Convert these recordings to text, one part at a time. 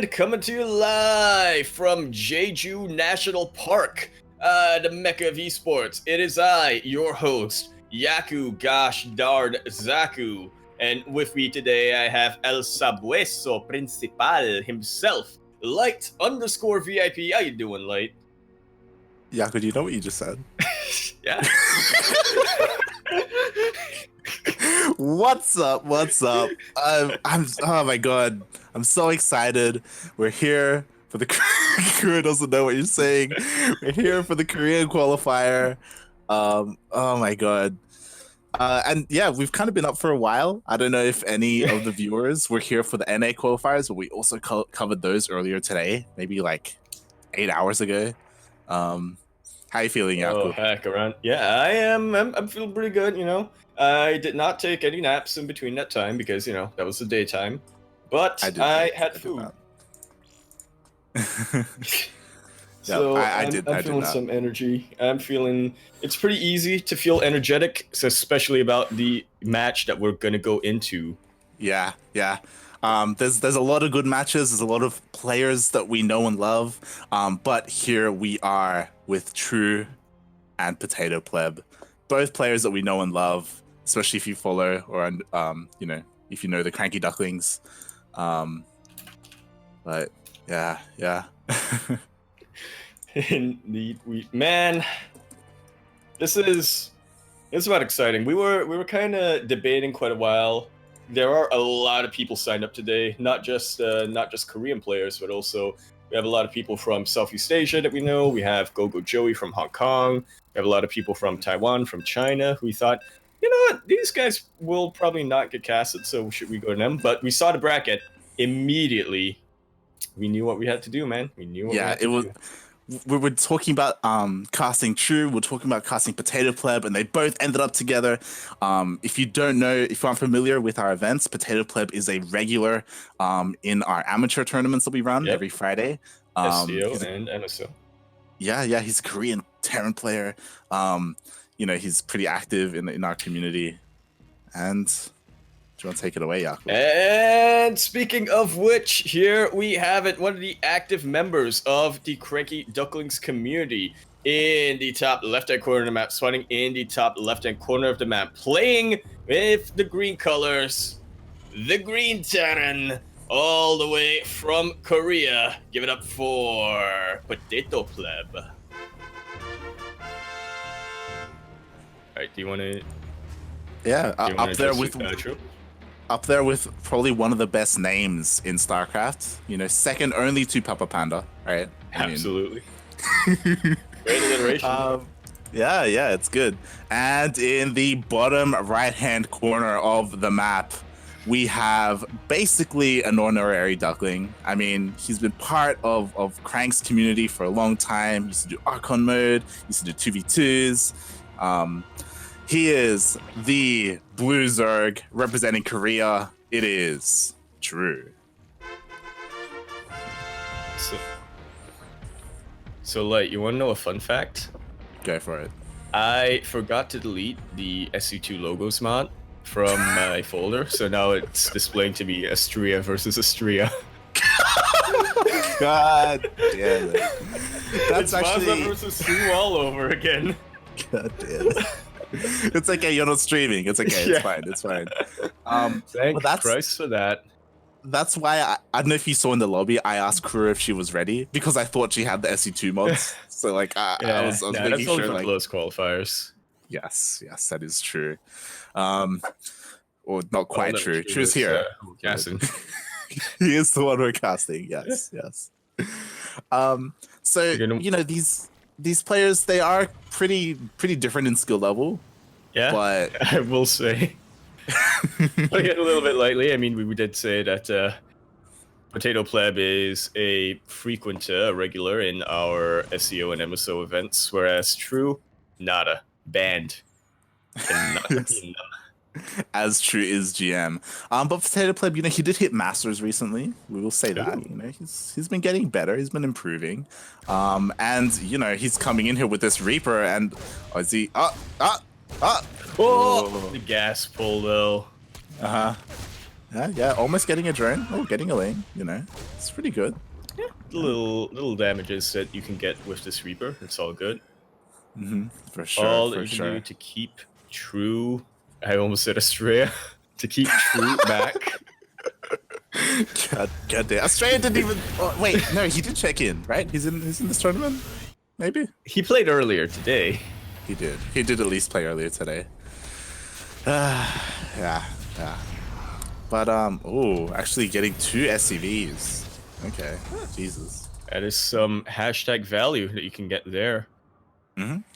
coming to you live from Jeju National Park, the mecca of esports. It is I, your host, Yakuzaku, and with me today I have El Sabueso Principal himself, Light_VIP. How you doing, Light? Yaku, do you know what you just said? Yeah. What's up? I'm oh my god, I'm so excited. We're here for the Korea doesn't know what you're saying. We're here for the Korean qualifier. Oh my god. And yeah, we've kind of been up for a while. I don't know if any of the viewers were here for the NA qualifiers, but we also covered those earlier today, maybe like 8 hours ago. How you feeling, Yaku? Oh heck, around. Yeah, I am. I'm feeling pretty good. You know, I did not take any naps in between that time because that was the daytime. But I had food. So I'm feeling some energy. I'm feeling it's pretty easy to feel energetic, so especially about the match that we're gonna go into. Yeah. There's a lot of good matches. There's a lot of players that we know and love. But here we are with True and Potato Pleb, both players that we know and love, especially if you follow or if you know the CranKy Ducklings. But yeah. Indeed, man, this is about exciting. We were kind of debating quite a while. There are a lot of people signed up today, not just Korean players, but also we have a lot of people from Southeast Asia that we know. We have Gogo Joey from Hong Kong. We have a lot of people from Taiwan, from China. We thought, you know what, these guys will probably not get casted, so should we go to them? But we saw the bracket immediately. We knew what we had to do, man. We knew what we had to do. We were talking about casting True, we're talking about casting Potato Pleb, and they both ended up together. If you don't know, if you aren't familiar with our events, Potato Pleb is a regular in our amateur tournaments that we run every Friday. SEO and NSO. Yeah, he's a Korean Terran player. He's pretty active in our community. And do you want to take it away, Yaku? And speaking of which, here we have it. One of the active members of the CranKy Ducklings community in the top left-hand corner of the map, spawning in the top left-hand corner of the map, playing with the green colors, the Green Terran, all the way from Korea. Give it up for Potato Pleb. All right, do you want to? Yeah, up there with probably one of the best names in StarCraft. Second only to Papa Panda, right? Absolutely. Great alliteration. Yeah, it's good. And in the bottom right-hand corner of the map, we have basically an honorary Duckling. I mean, he's been part of Crank's community for a long time. He used to do Archon mode, used to do 2v2s. He is the Blue Zerg representing Korea. It is True. So Light, you want to know a fun fact? Go for it. I forgot to delete the SC2 logos mod from my folder, so now it's displaying to me Astria versus Astria. God damn it. That's it's actually Mazda versus Sue all over again. God damn it. It's okay, you're not streaming. It's okay, it's fine. Thank Christ for that. That's why I don't know if you saw in the lobby, I asked Crew if she was ready because I thought she had the SC2 mods. So I was making sure. That's close qualifiers. Yes, that is true. Or not quite true. True's here. Casting. He is the one we're casting. Yes. So these players, they are pretty different in skill level. Yeah, but I will say, putting it a little bit lightly, I mean, we did say that Potato Pleb is a frequent regular in our SEO and MSO events, whereas True, nada, banned. As True is GM. But Potato Pleb, he did hit Masters recently. We will say that. He's been getting better. He's been improving. And he's coming in here with this Reaper, and is he? Oh, the gas pull though. Yeah, almost getting a drone. Oh, getting a lane. You know, it's pretty good. Yeah, little damages that you can get with this Reaper. It's all good. For sure, All that for you can do sure. to keep True. I almost said Astrea. To keep True back. God damn. Australia didn't even. Oh, wait, no, he did check in, right? He's in this tournament. Maybe He played earlier today. he did. He did at least play earlier today. Yeah, yeah. But oh, actually getting 2 SCVs. Okay, Jesus. That is some hashtag value that you can get there.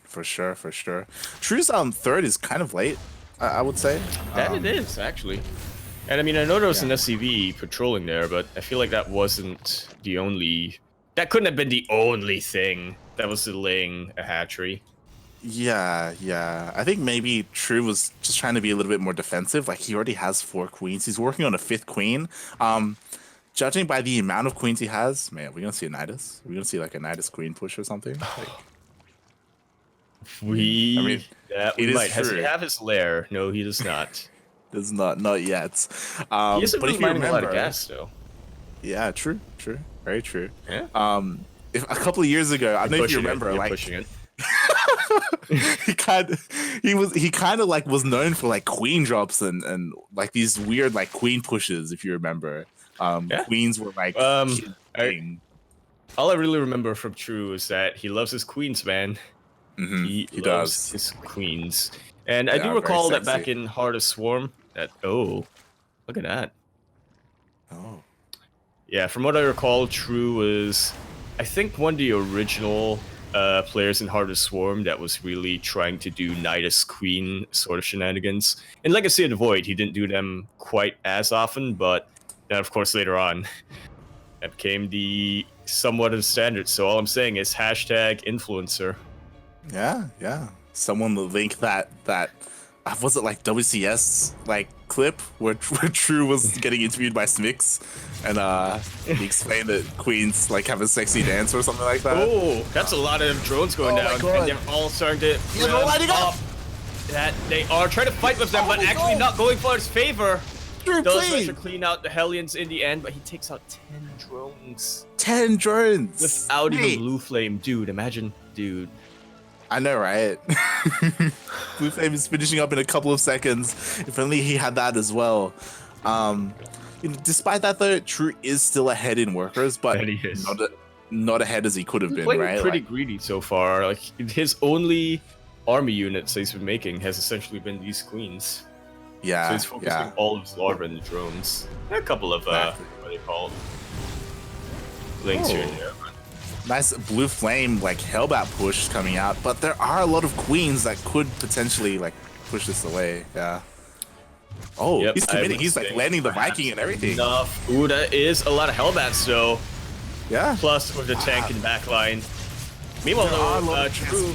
For sure, for sure. True's third is kind of late, I would say. That it is, actually. And I mean, I know there was an SCV patrolling there, but I feel like that wasn't the only... That couldn't have been the only thing that was delaying a hatchery. Yeah, yeah. I think maybe True was just trying to be a little bit more defensive. Like, he already has 4 queens. He's working on a 5th queen. Judging by the amount of queens he has, man, we're gonna see a Nidus. We're gonna see like a Nidus queen push or something. Like, We... I mean, we it might. is Has he true. have his lair? No, he does not. Does not yet. He isn't But really if you mining a lot of remember, gas, though. yeah, true, very true. Yeah. If a couple of years ago, I don't know if you remember, like pushing it. he kind of like was known for like queen drops and like these weird like queen pushes, if you remember. Yeah. Queens were like all I really remember from True is that he loves his queens, man. He loves his queens. And I do recall that back in Heart of Swarm, look at that. Oh. Yeah, from what I recall, True was, I think, one of the original players in Heart of Swarm that was really trying to do Nidus Queen sort of shenanigans. In Legacy of the Void, he didn't do them quite as often, but then, of course, later on, that became the somewhat of the standard. So all I'm saying is hashtag influencer. Yeah. Someone will link that was it like WCS like clip where True was getting interviewed by Smix and he explained that queens like have a sexy dance or something like that. Oh, that's a lot of drones going down, and they're all starting to lighting up. That they are trying to fight with them, but actually not going for his favor. True, Does manage to clean out the Hellions in the end, but he takes out 10 drones. 10 drones Without even Blue Flame. Dude, imagine, dude. I know, right? Blue Flame is finishing up in a couple of seconds. If only he had that as well. Despite that, though, True is still ahead in workers, but not ahead as he could have been, right? Pretty greedy so far. Like his only army units he's been making has essentially been these queens. Yeah. So he's focusing all of his larvae in the drones. A couple of what are they called? Links here and there. Nice Blue Flame like Hellbat push coming out, but there are a lot of queens that could potentially like push this away. Yeah. Oh, he's committing. He's like landing the Viking and everything. Enough. Ooh, that is a lot of Hellbats though. Yeah. Plus with the tank in the back line. Meanwhile, though, True.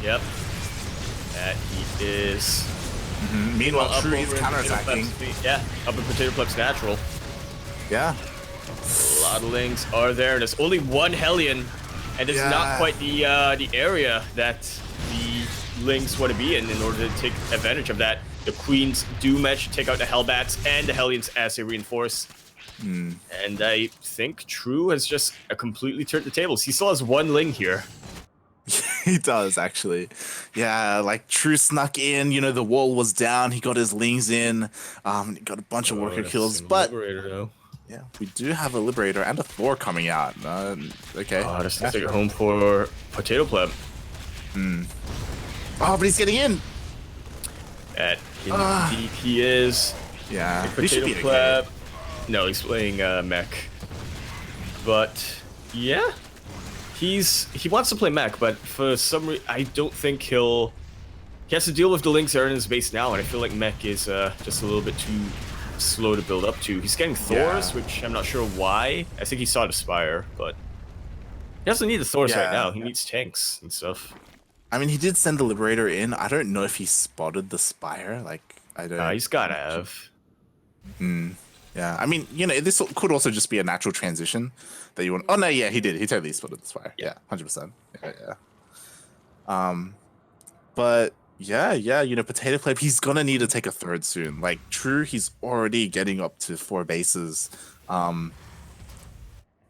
Yep. That he is. Meanwhile, True is counterattacking. Yeah, up in Potato Pleb's natural. Yeah. A lot of links are there. There's only one Hellion, and it's not quite the area that the links want to be in order to take advantage of that. The queens do manage to take out the Hellbats and the Hellions as they reinforce. And I think True has just completely turned the tables. He still has one Ling here. He does, actually. Yeah, like True snuck in, the wall was down, he got his Lings in, got a bunch of worker kills, but yeah, we do have a Liberator and a Thor coming out. Okay. Oh, just take it home for Potato Pleb. Oh, but he's getting in. Indeed he is. Yeah. Potato Pleb. No, he's playing mech. But yeah, he wants to play mech, but for some reason I don't think he has to deal with the links that are in his base now, and I feel like mech is just a little bit too slow to build up to. He's getting Thors, which I'm not sure why. I think he saw the Spire, but he doesn't need the Thors right now. He needs tanks and stuff. I mean, he did send the Liberator in. I don't know if he spotted the Spire. Like, I don't. He's gotta have. Yeah, I mean, this could also just be a natural transition that you want. Oh no, yeah, he did. He totally spotted the Spire. Yeah, 100%. Yeah. But Yeah, yeah. You know, Potato Pleb, he's gonna need to take a third soon. Like, true, he's already getting up to 4 bases. Um,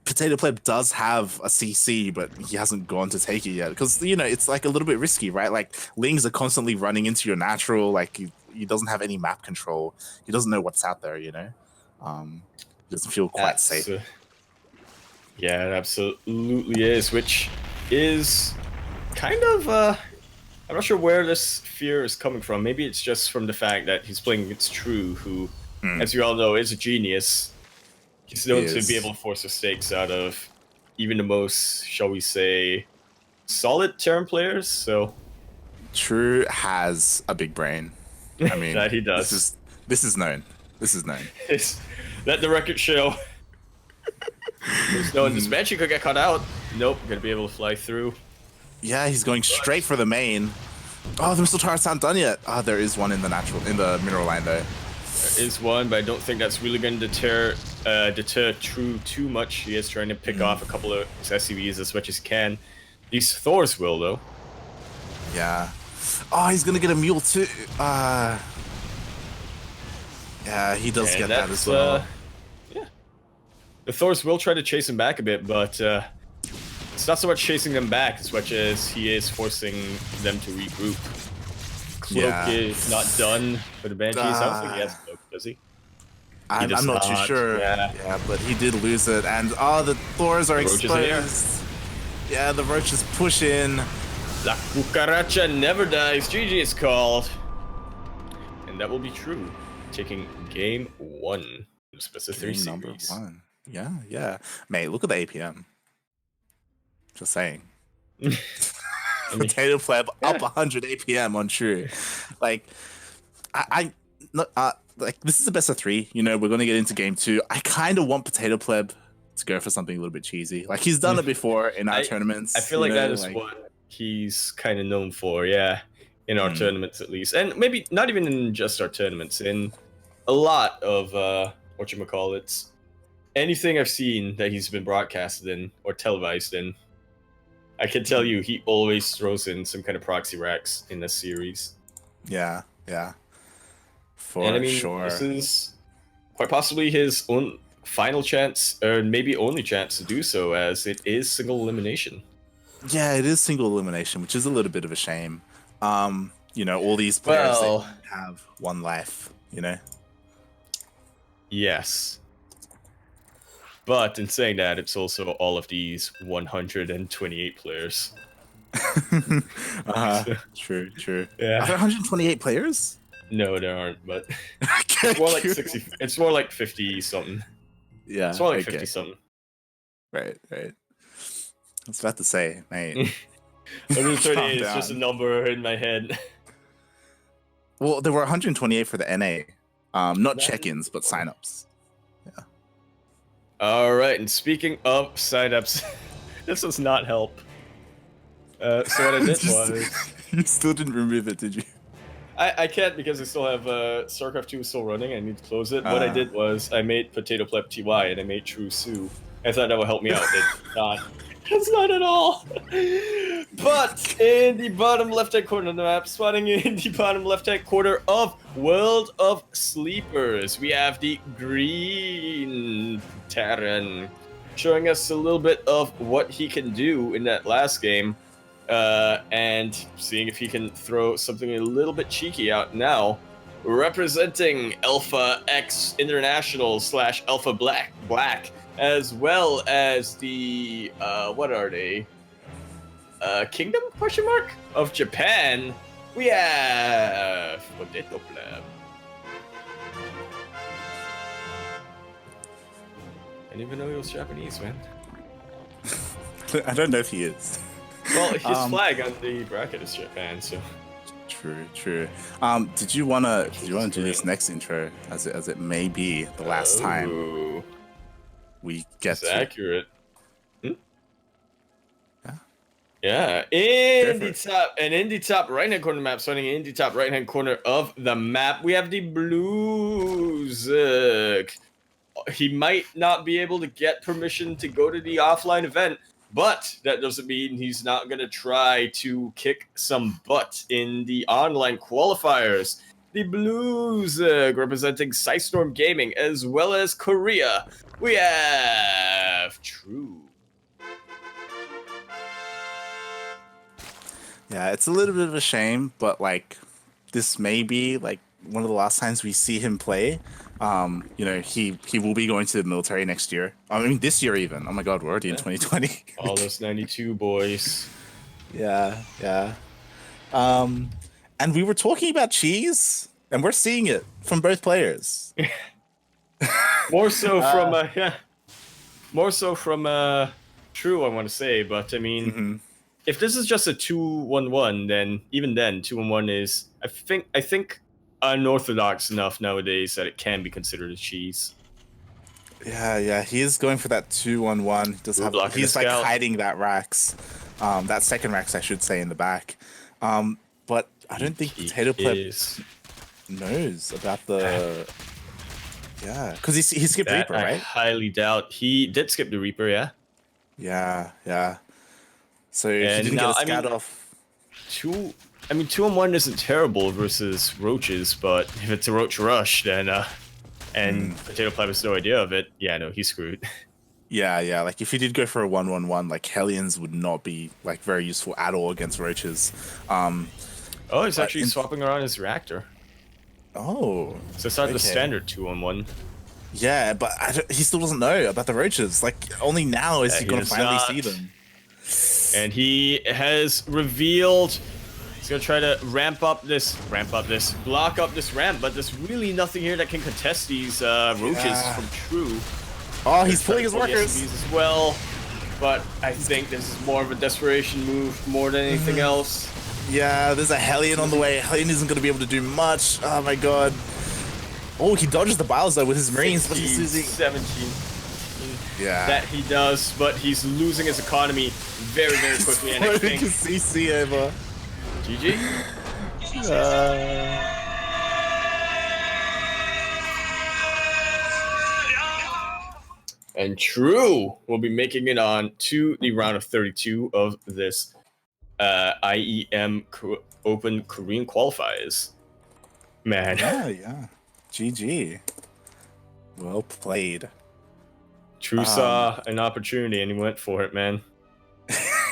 Potato Pleb does have a CC, but he hasn't gone to take it yet because you know it's like a little bit risky, right? Like Lings are constantly running into your natural. Like he doesn't have any map control. He doesn't know what's out there. You know, he doesn't feel quite That's safe. yeah, it absolutely is, which is kind of I'm not sure where this fear is coming from. Maybe it's just from the fact that he's playing against True, who, as you all know, is a genius. He's known to be able to force mistakes out of even the most, shall we say, solid Terran players. So True has a big brain. I mean, that he does. This is known. This is known. Let the record show. There's no this match could get caught out. Nope, gonna be able to fly through. Yeah, he's going straight for the main. Oh, the missile turrets aren't done yet. Ah, there is one in the mineral line though. There is one, but I don't think that's really going to deter True too much. He is trying to pick off a couple of SCVs as much as he can. These Thors will, though. Yeah. Oh, he's gonna get a mule too. Yeah, he does get that as well. Yeah. The Thors will try to chase him back a bit, but it's not so much chasing them back as much as he is forcing them to regroup. Cloak is not done for the Banshees. I don't think he has Cloak, does he? I'm not too sure. Yeah, but he did lose it. And the Thors are exposed. Yeah, the roaches push in. La cucaracha never dies. GG is called. And that will be True. Taking game 1. Specific game number 1. Yeah, yeah. Mate, look at the APM. Just saying. Potato Pleb up 100 APM on True. Like, like this is a best of 3. You know, we're gonna get into game 2. I kind of want Potato Pleb to go for something a little bit cheesy. Like he's done it before in our tournaments. I feel like that is what he's kind of known for. Yeah, in our tournaments at least, and maybe not even in just our tournaments. In a lot of whatchamacallits, anything I've seen that he's been broadcasted in or televised in. I can tell you, he always throws in some kind of proxy racks in this series. Yeah, yeah, for sure. This is quite possibly his own final chance, or maybe only chance to do so, as it is single elimination. Yeah, it is single elimination, which is a little bit of a shame. You know, all these players they have 1 life. You know. Yes. But in saying that, it's also all of these 128 players. True, true. Yeah. Are there 128 players? No, there aren't, but it's more like 60. It's more like 50 something. Yeah. It's more like 50 something. Right, right. I was about to say, mate. 128 is just a number in my head. Well, there were 128 for the NA. Not check-ins, but sign-ups. Yeah. All right, and speaking of signups, this does not help. So what I did was... You still didn't remove it, did you? I can't because I still have StarCraft 2 still running. I need to close it. What I did was I made Potato Pleb TY and I made True Sue. I thought that would help me out. It's not. It's not at all. But in the bottom left-hand corner of the map, spawning in the bottom left-hand corner of World of Sleepers, we have the green Terran, showing us a little bit of what he can do in that last game, and seeing if he can throw something a little bit cheeky out now. Representing Alpha X International / Alpha Black, as well as the what are they? Kingdom ? Of Japan. We have Potato Pleb. I didn't even know he was Japanese, man. I don't know if he is. Well, his flag on the bracket is Japan, so. True, true. Did you wanna do this next intro as it may be the last time we get to accurate? Yeah. Yeah. In the top right-hand corner of the map, starting in the top right-hand corner of the map, we have the Blues. He might not be able to get permission to go to the offline event, But that doesn't mean he's not going to try to kick some butt in the online qualifiers. The Blues representing Storm Gaming as well as Korea. We have True. Yeah, it's a little bit of a shame, but like this may be like one of the last times we see him play. You know, he will be going to the military next year. I mean, this year even. Oh my God, we're already in 2020. All those 92 boys. Yeah, yeah. And we were talking about cheese, and we're seeing it from both players. More so from more so from True, I want to say, but I mean, if this is just a 2-1-1, then even then 2-1-1 is I think unorthodox enough nowadays that it can be considered a cheese. Yeah, he is going for that 2-1-1. Does have he's like hiding that racks, that second racks I should say in the back. But I don't think Potato Pleb knows about the because he skipped Reaper, right? I highly doubt he did skip the Reaper. Yeah. So he didn't get a scat off. 2-1 isn't terrible versus roaches, but if it's a roach rush, then and Potato Pleb has no idea of it. Yeah, no, he's screwed. Yeah. Like if he did go for a 1-1-1, like Hellions would not be like very useful at all against roaches. Oh, he's actually swapping around his reactor. Oh, so it's not the standard 2-1-1. Yeah, but he still doesn't know about the roaches. Like only now is he gonna finally see them. And he has revealed he's gonna try to block up this ramp, but there's really nothing here that can contest these roaches from True. Oh, he's pulling his workers as well, but I think this is more of a desperation move more than anything else. Yeah, there's a Hellion on the way. Hellion isn't gonna be able to do much. Oh my God. Oh, he dodges the biles though with his Marines, but he's losing 17. Yeah, that he does, but he's losing his economy very, very quickly. And I think CC over. GG. And True will be making it on to the round of 32 of this IEM Open Korean Qualifiers. Man. Yeah. GG. Well played. True saw an opportunity and he went for it, man.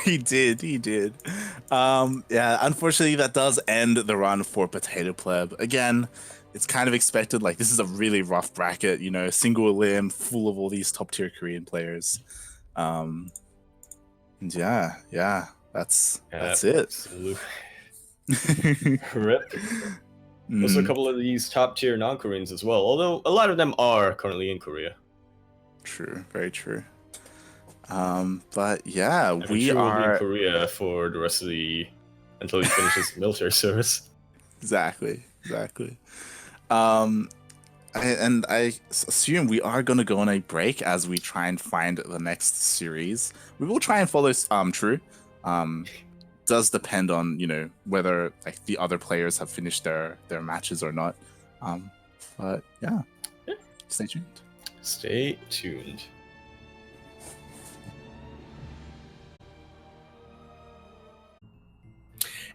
He did. Yeah, unfortunately that does end the run for Potato Pleb. Again, it's kind of expected. Like this is a really rough bracket, you know, single limb full of all these top tier Korean players. And yeah, that's it. Rip. There's a couple of these top tier non-Koreans as well, although a lot of them are currently in Korea. True, very true. But yeah, we are in Korea for the rest of until he finishes military service. Exactly. I assume we are going to go on a break as we try and find the next series. We will try and follow True. Does depend on, you know, whether like the other players have finished their matches or not. But yeah. Stay tuned.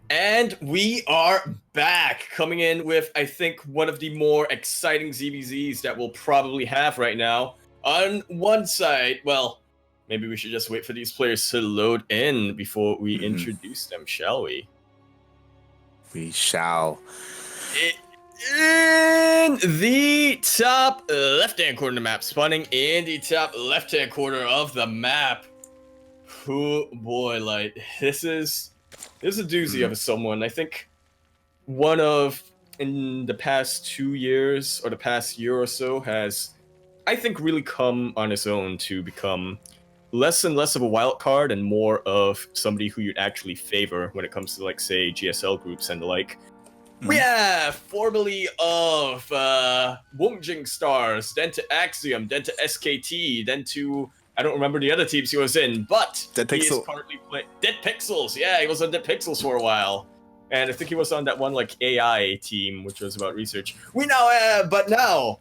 And we are back, coming in with, I think, one of the more exciting ZBZs that we'll probably have right now. On one side, well, maybe we should just wait for these players to load in before we introduce them, shall we? We shall. In the top left-hand corner of the map, spawning in the top left-hand corner of the map. Oh boy, like, this is a doozy of someone. I think one of, in the past 2 years, or the past year or so, has, I think, really come on his own to become less and less of a wild card and more of somebody who you'd actually favor when it comes to, like, say, GSL groups and the like. We have formerly of Wongjing Stars, then to Axiom, then to SKT, then to, I don't remember the other teams he was in, but he is currently playing Dead Pixels. Yeah, he was on Dead Pixels for a while. And I think he was on that one like AI team, which was about research. We now have, but now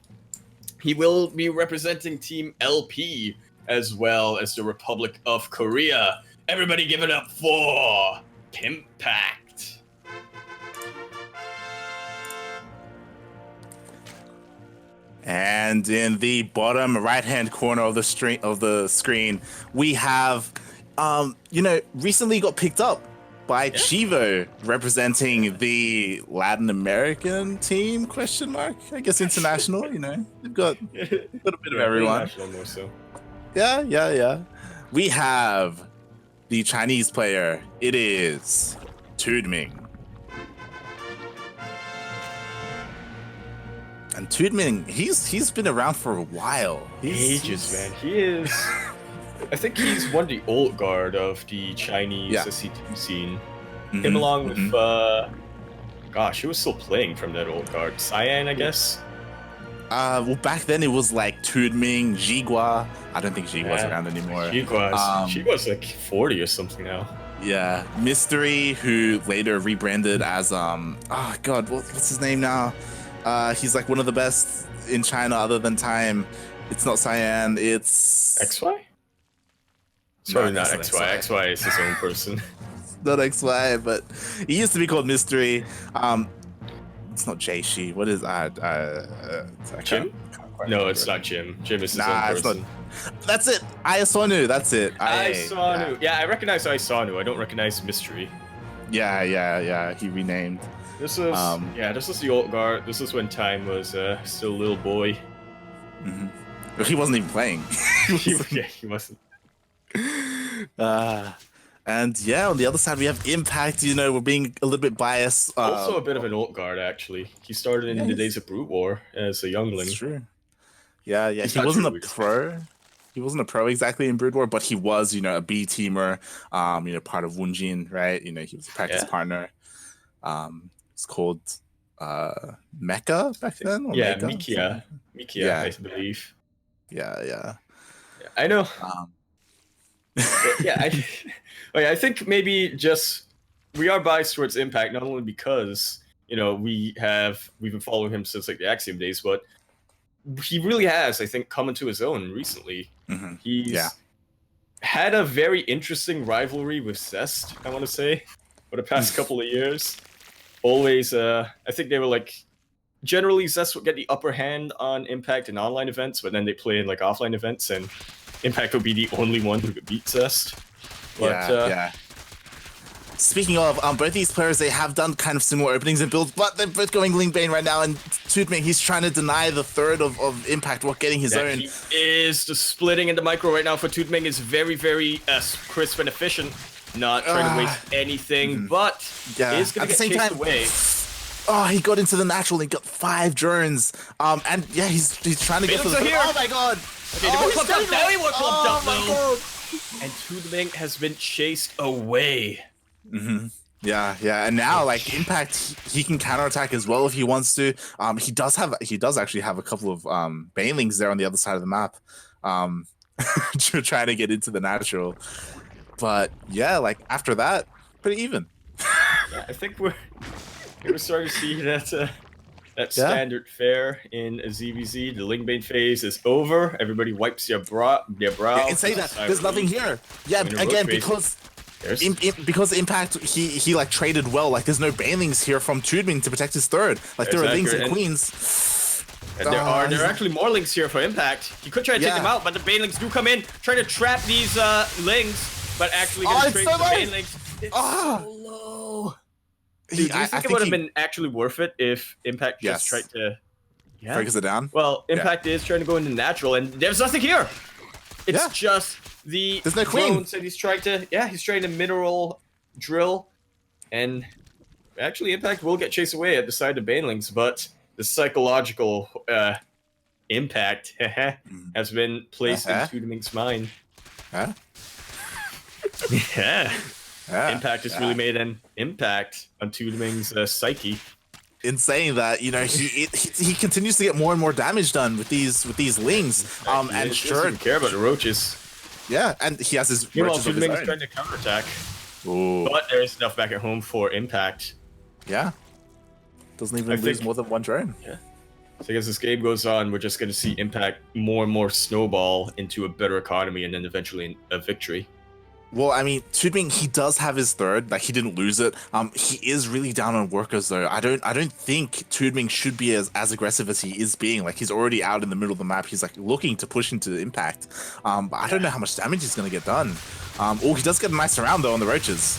he will be representing Team LP, as well as the Republic of Korea. Everybody give it up for Pimpact. And in the bottom right-hand corner of the screen, we have, recently got picked up by Chivo, representing the Latin American team? Question mark? I guess international. They've got a bit of everyone. International more so. Yeah. We have the Chinese player. It is Tooting. And Tooting, he's been around for a while. Ages, man. He is. I think he's one of the old guard of the Chinese SC2 scene. Him along with, he was still playing from that old guard. Cyan, I guess. Well, back then it was like Tooting, Jigua. I don't think Jigua's around anymore. Jigua's like 40 or something now. Yeah, Mystery, who later rebranded as what's his name now? He's like one of the best in China other than Time. It's not Cyan, it's XY? Sorry, not XY. XY is his own person. Not XY, but he used to be called Mystery. It's not Jaishi. What is Jim? No, it's not Jim. Jim is his own person. That's it. Ayasonu. That's it. Ayasonu. Yeah, I recognize Ayasonu. I don't recognize Mystery. Yeah. He renamed. This was this was the old guard. This is when Time was still a little boy. But he wasn't even playing. he wasn't. And on the other side we have Impact. We're being a little bit biased. Also a bit of an old guard, actually. He started in the days of Brood War as a youngling. That's true. Yeah. He wasn't a pro. He wasn't a pro exactly in Brood War, but he was, a B teamer. Part of Wunjin, right? He was a practice partner. It's called Mecha back then. Or Mikia. Mikia, I believe. Yeah. I know. I think maybe just we are biased towards Impact, not only because we've been following him since like the Axiom days, but he really has, I think, come into his own recently. He's had a very interesting rivalry with Zest, I want to say, for the past couple of years. Always, I think they were like, generally Zest would get the upper hand on Impact in online events, but then they play in like offline events, and Impact would be the only one who could beat Zest. But, Speaking of, both these players, they have done kind of similar openings and builds, but they're both going Link Bane right now, and Tooting, he's trying to deny the third of Impact while getting his own. He is. The splitting in the micro right now for Tooting is very, very crisp and efficient. Not trying to waste anything, but is going to get chased away. Oh, he got into the natural and got 5 drones. And he's trying to get to the... Oh my god! Okay, they were clumped up. Now he was clumped up, though. And Tooting has been chased away. Yeah, and now like Impact, he can counterattack as well if he wants to. He does actually have a couple of banelings there on the other side of the map, trying to get into the natural. But like after that, pretty even. I think we're starting to see that standard fare in a ZVZ. The Lingbane phase is over. Everybody wipes their brow. And say that there's nothing here. Yeah, again because Impact he like traded well. Like there's no banelings here from Tooting to protect his third. Like there are lings and queens. And there are actually more links here for Impact. You could try to take them out, but the banelings do come in, trying to trap these lings, but actually getting straight to the banelings. It's so low. Dude, do you think it would have been actually worth it if Impact just tried to focus it down? Well, Impact is trying to go into natural, and there's nothing here. It's just there's no queen. So he's trying to mineral drill, and actually Impact will get chased away at the side of banelings, but the psychological impact has been placed in Tooting's mind. Impact has really made an impact on Tooting's psyche. In saying that, he continues to get more and more damage done with these lings. And he doesn't care about the roaches. Yeah, and he has his roaches of his own. Trying to counterattack. Ooh. But there is enough back at home for Impact. Yeah. Doesn't even lose more than 1 drone. Yeah. So as this game goes on, we're just going to see Impact more and more snowball into a better economy and then eventually a victory. Well, I mean, Tooting, he does have his third, like he didn't lose it. He is really down on workers though. I don't think Tooting should be as aggressive as he is being. Like he's already out in the middle of the map. He's like looking to push into Impact. But I don't know how much damage he's gonna get done. Oh, he does get a nice round though on the roaches.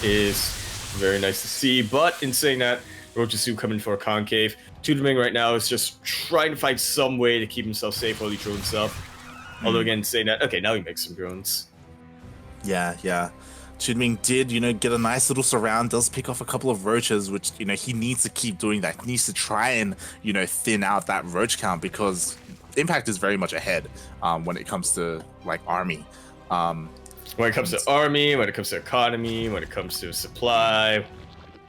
Is very nice to see, but in saying that, Yakuzaku coming for a concave. Tooting right now is just trying to find some way to keep himself safe while he drones himself. Although again, saying that, okay, now he makes some drones. Yeah. Tooting did, get a nice little surround, does pick off a couple of roaches, which, he needs to keep doing that. He needs to try and, thin out that roach count because Impact is very much ahead when it comes to, like, army. When it comes to army, when it comes to economy, when it comes to supply.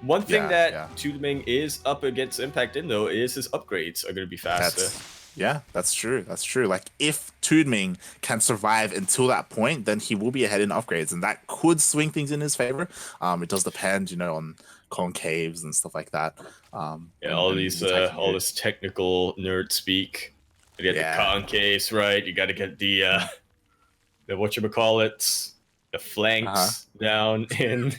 One thing that Tooting is up against Impact in, though, is his upgrades are going to be faster. That's true. Like, if Tooting can survive until that point, then he will be ahead in upgrades, and that could swing things in his favor. It does depend, on concaves and stuff like that. All this technical nerd speak. You get the concaves, right? You got to get the whatchamacallit, the flanks down in.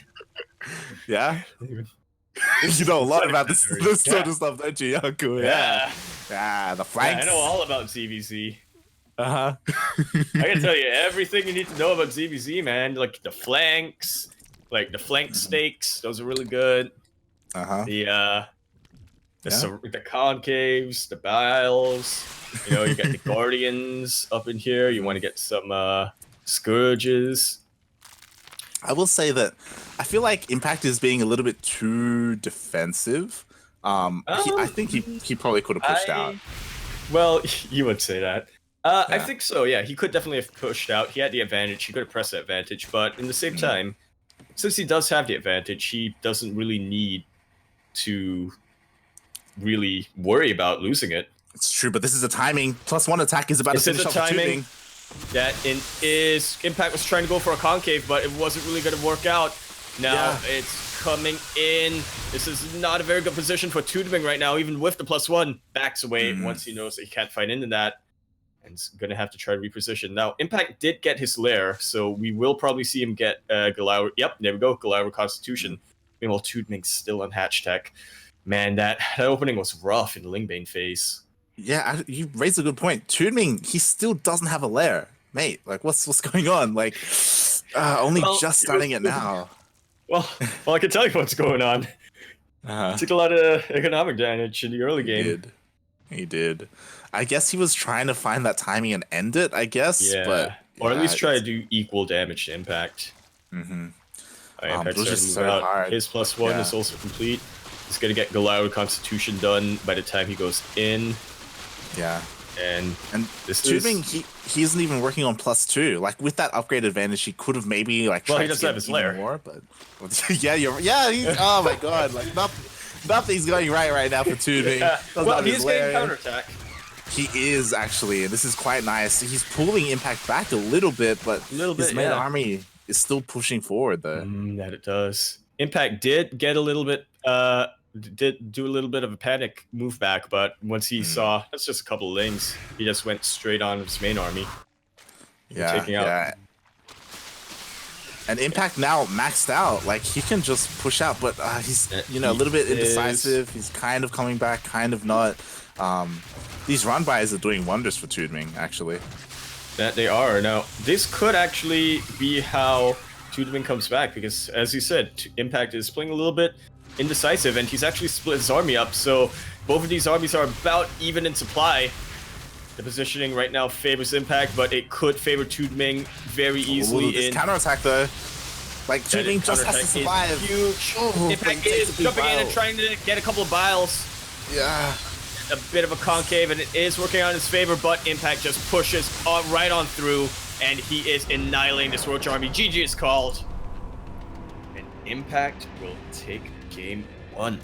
Yeah. You know a lot about this sort of stuff, don't you, Yaku? Yeah, the flanks. I know all about ZVZ. I can tell you everything you need to know about ZVZ, man. Like the flanks, like the flank stakes. Those are really good. The concaves, the biles. You got the guardians up in here. You want to get some scourges. I will say that I feel like Impact is being a little bit too defensive. I think he probably could have pushed out. Well, you would say that. I think so, yeah. He could definitely have pushed out. He had the advantage. He could have pressed that advantage. But in the same time, since he does have the advantage, he doesn't really need to really worry about losing it. It's true, but this is a timing. +1 attack is about to finish off Tooting. That is Impact was trying to go for a concave, but it wasn't really going to work out. Now it's coming in. This is not a very good position for Tooting right now, even with the +1. Backs away once he knows that he can't fight into that. And he's going to have to try to reposition. Now, Impact did get his lair, so we will probably see him get Galaur. Yep, there we go. Galaur Constitution. Meanwhile, Tooting's still on hatch tech. Man, that opening was rough in the Lingbane phase. Yeah, you raised a good point. Tooting, he still doesn't have a lair. Mate, like, what's going on? Like, only just starting it now. Well, I can tell you what's going on. Took a lot of economic damage in the early game. He did. I guess he was trying to find that timing and end it, I guess. Yeah. But or at least try to do equal damage to Impact. Impact was just so out. hard. His +1 is also complete. He's going to get Galaur Constitution done by the time he goes in. Yeah. And this Tooting, he isn't even working on +2. Like with that upgrade advantage, he could have maybe like tried he doesn't have his lair more, but oh my god, like nothing's going right now for Tooting. Well, he's getting counterattack. He is actually, and this is quite nice. He's pulling Impact back a little bit, but his main army is still pushing forward though. That it does. Impact did get a little bit did do a little bit of a panic move back, but once he saw that's just a couple of lanes, he just went straight on his main army. Taking out. And Impact now maxed out, like he can just push out, but he's a little bit indecisive. He's kind of coming back, kind of not. These run bys are doing wonders for Tooting, actually. That they are. Now this could actually be how Tooting comes back, because as you said, Impact is playing a little bit indecisive, and he's actually split his army up, so both of these armies are about even in supply. The positioning right now favors Impact, but it could favor Tooting very easily. This counterattack though, like Tooting just has to survive. Huge. Impact is jumping in and trying to get a couple of biles. Yeah. A bit of a concave, and it is working on his favor, but Impact just pushes right on through, and he is annihilating this Roach army. GG is called. And Impact will take Game 1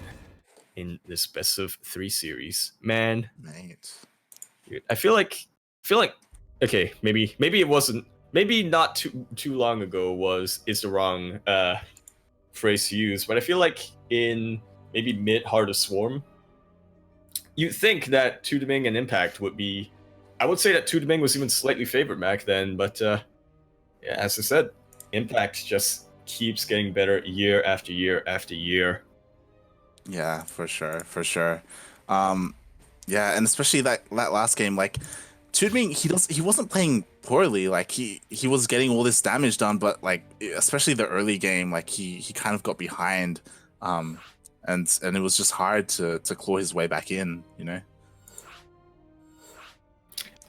in this best of 3 series. Man. Mate. Dude, I feel like okay, maybe it wasn't, maybe not too long ago is the wrong phrase to use, but I feel like in maybe mid Heart of Swarm, you think that Tooting and Impact would be. I would say that Tooting was even slightly favored back then, but yeah, as I said, Impact just keeps getting better year after year after year. Yeah, for sure, for sure. Yeah, and especially that last game, like Tooting, he wasn't playing poorly. Like he was getting all this damage done, but like especially the early game, like he kind of got behind, and it was just hard to claw his way back in, you know.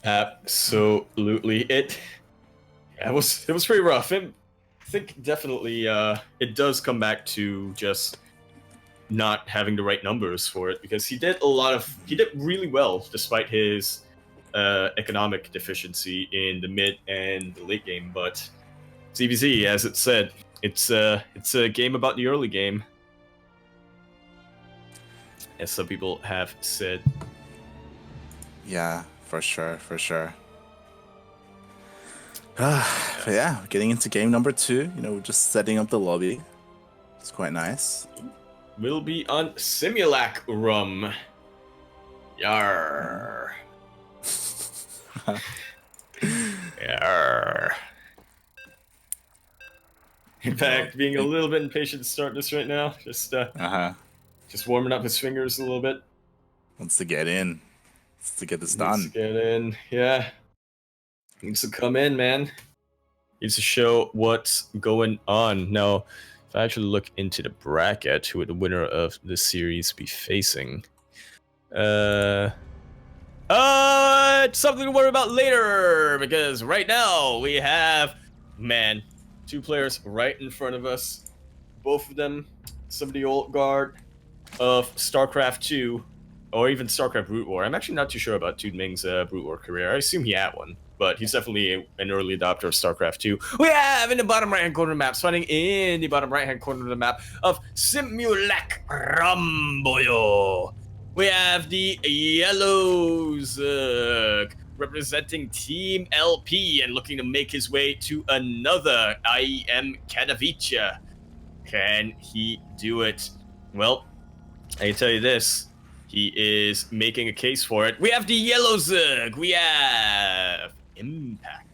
Absolutely, it was pretty rough. I think definitely it does come back to just not having the right numbers for it, because he did really well despite his economic deficiency in the mid and the late game. But ZVZ, as it said, it's a game about the early game, as some people have said. Yeah, for sure, for sure. But yeah, getting into game number 2, you know, we're just setting up the lobby. It's quite nice. We'll be on Simulac Rum. Yarr. Yarr. In fact, being a little bit impatient to start this right now. Just warming up his fingers a little bit. Wants to get in. Wants to get this done. Needs to get in. Yeah. Needs to come in, man. Needs to show what's going on. Now, if I actually look into the bracket, who would the winner of this series be facing? It's something to worry about later, because right now we have, man, 2 players right in front of us. Both of them, some of the old guard of StarCraft 2, or even StarCraft Brood War. I'm actually not too sure about Tooting's Brood War career. I assume he had one, but he's definitely an early adopter of StarCraft 2. We have in the bottom right-hand corner of the map, spawning in the bottom right-hand corner of the map of Simulac Ramboyo. We have the Yellows representing Team LP and looking to make his way to another IEM Katowice. Can he do it? Well, I can tell you this. He is making a case for it. We have the Yellow Zerg. We have Impact.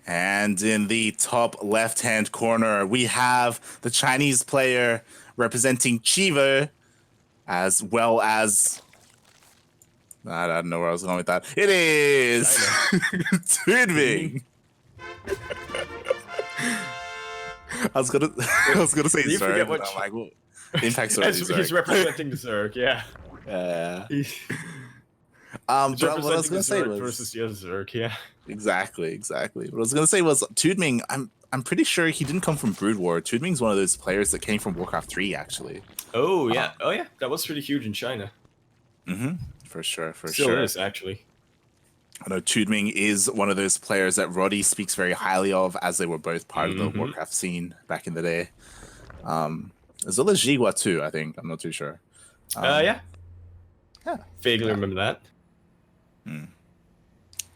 And in the top left-hand corner, we have the Chinese player representing Chivo, as well as... I don't know where I was going with that. It is Tooting. I was gonna say You Zerg, forget but what I'm like, well, Impact's already Zerg. He's representing the Zerg, yeah. But what I was gonna say was versus the other Zerg, yeah. Exactly. What I was gonna say was Tooting. I'm pretty sure he didn't come from Brood War. Tooting's one of those players that came from Warcraft 3, actually. Oh yeah, that was pretty huge in China. For sure. Still is, actually. I know Tooting is one of those players that Roddy speaks very highly of, as they were both part of the Warcraft scene back in the day. As well as Jigua too, I think. I'm not too sure. Yeah. Vaguely remember that.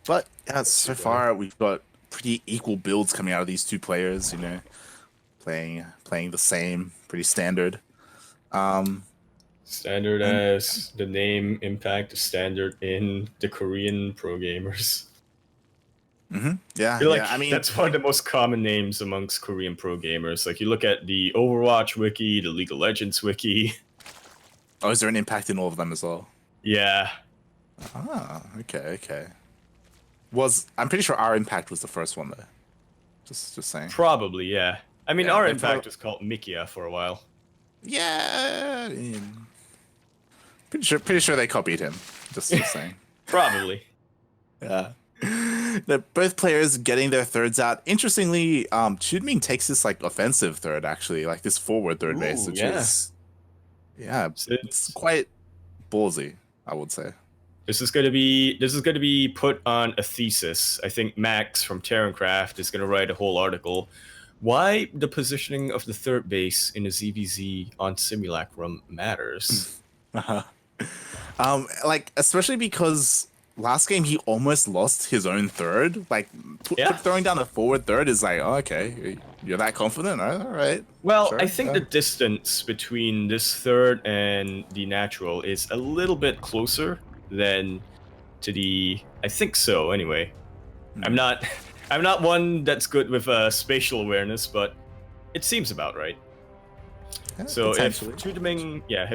But yeah, so far we've got pretty equal builds coming out of these 2 players. You know, playing the same, pretty standard. Standard as the name Impact is standard in the Korean pro gamers. Yeah, I mean, that's one of the most common names amongst Korean pro gamers. Like, you look at the Overwatch wiki, the League of Legends wiki. Oh, is there an Impact in all of them as well? Yeah. Okay. I'm pretty sure our Impact was the first one though. Just saying. Probably, yeah. I mean, our Impact was called Mikia for a while. Yeah. Pretty sure they copied him. Just saying. Probably. Yeah. Both players getting their thirds out. Interestingly, Chudming takes this like offensive third, actually, like this forward third base, which is it's quite ballsy, I would say. This is going to be put on a thesis. I think Max from TerraCraft is going to write a whole article. Why the positioning of the third base in a ZVZ on Simulacrum matters. Like, especially because last game he almost lost his own third. Like Yeah. throwing down a forward third is like, oh, okay, you're that confident, all right. Well, Sure, I think the distance between this third and the natural is a little bit closer than to the. I think so. Anyway, I'm not. I'm not one that's good with spatial awareness, but it seems about right. Yeah, So if potentially.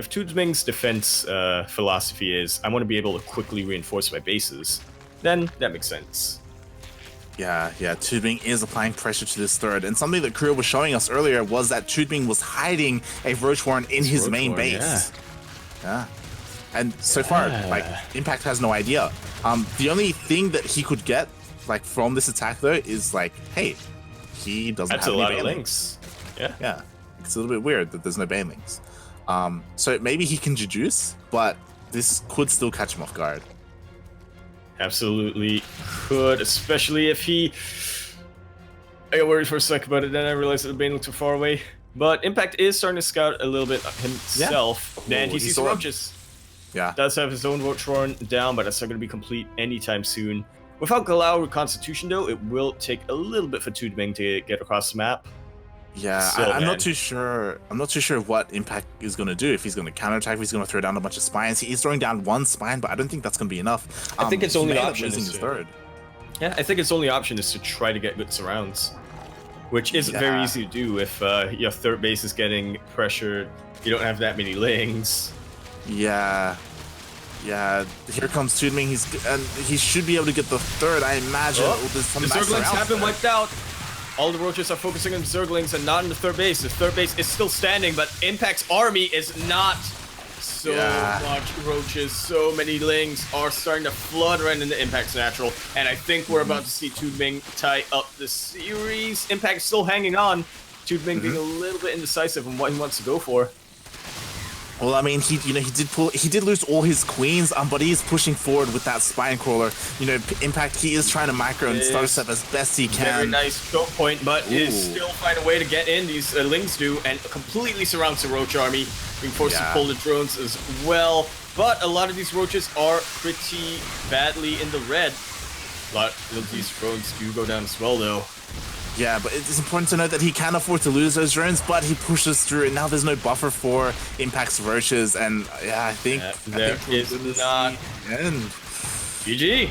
Tooting's defense philosophy is I want to be able to quickly reinforce my bases, then that makes sense. Yeah, Tooting is applying pressure to this third, and something that Korea was showing us earlier was that Tooting was hiding a Roach Warren in his main base. Yeah. And so far, like, Impact has no idea. The only thing that he could get, like, from this attack though, is like, hey, he doesn't have any banelings. Yeah. It's a little bit weird that there's no banelings. So maybe he can deduce, but this could still catch him off guard. Absolutely could, especially if he. I got worried for a sec about it, then I realized that the bane looked too far away. But Impact is starting to scout a little bit himself, and he sees the roaches. Yeah. Does have his own roach warren down, but that's not going to be complete anytime soon. Without Galau Reconstitution, though, it will take a little bit for Tooting to get across the map. Yeah, So, I'm not too sure. I'm not too sure what Impact is going to do. If he's going to counterattack, if he's going to throw down a bunch of spines. He's throwing down one spine, but I don't think that's going to be enough. I think his only option is his third. Yeah, I think his only option is to try to get good surrounds, which isn't very easy to do if your third base is getting pressured. You don't have that many lings. Yeah. Here comes Tooting. He should be able to get the third. I imagine. The Zerglings have been wiped out. All the roaches are focusing on Zerglings and not on the third base. The third base is still standing, but Impact's army is not. So much roaches, so many lings are starting to flood right into Impact's natural, and I think we're about to see Tooting tie up the series. Impact's still hanging on. Tooting being a little bit indecisive on what he wants to go for. Well, I mean, he did lose all his queens, but he is pushing forward with that spine crawler. Impact, he is trying to micro and start step as best he can. Very nice choke point, but is still find a way to get in. These lings do, and completely surrounds the roach army, being forced to pull the drones as well. But a lot of these roaches are pretty badly in the red. A lot of these drones do go down as well, though. Yeah, but it's important to note that he can afford to lose those drones, but he pushes through, and now there's no buffer for Impact's roaches, and I think there is not end. GG.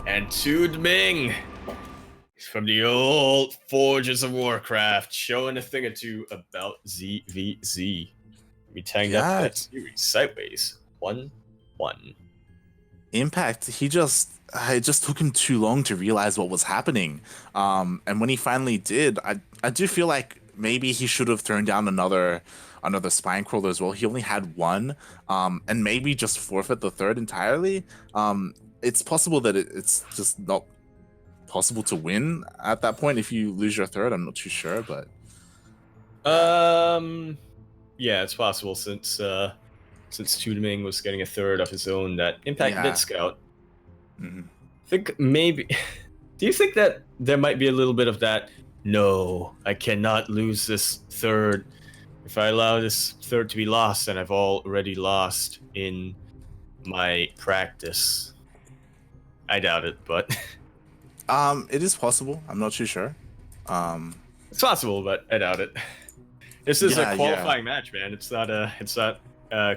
And Tooting from the old Forges of Warcraft, showing a thing or two about ZVZ. We tagged up that series sideways. 1-1. Impact, it just took him too long to realize what was happening. And when he finally did, I do feel like maybe he should have thrown down another spine crawler as well. He only had one, and maybe just forfeit the third entirely. It's possible that it's just not possible to win at that point if you lose your third. I'm not too sure, but yeah, it's possible since Tooting was getting a third of his own that Impact did scout. I think maybe. Do you think that there might be a little bit of that? No, I cannot lose this third. If I allow this third to be lost, then I've already lost in my practice. I doubt it, but it is possible. I'm not too sure. It's possible, but I doubt it. This is a qualifying match, man. It's not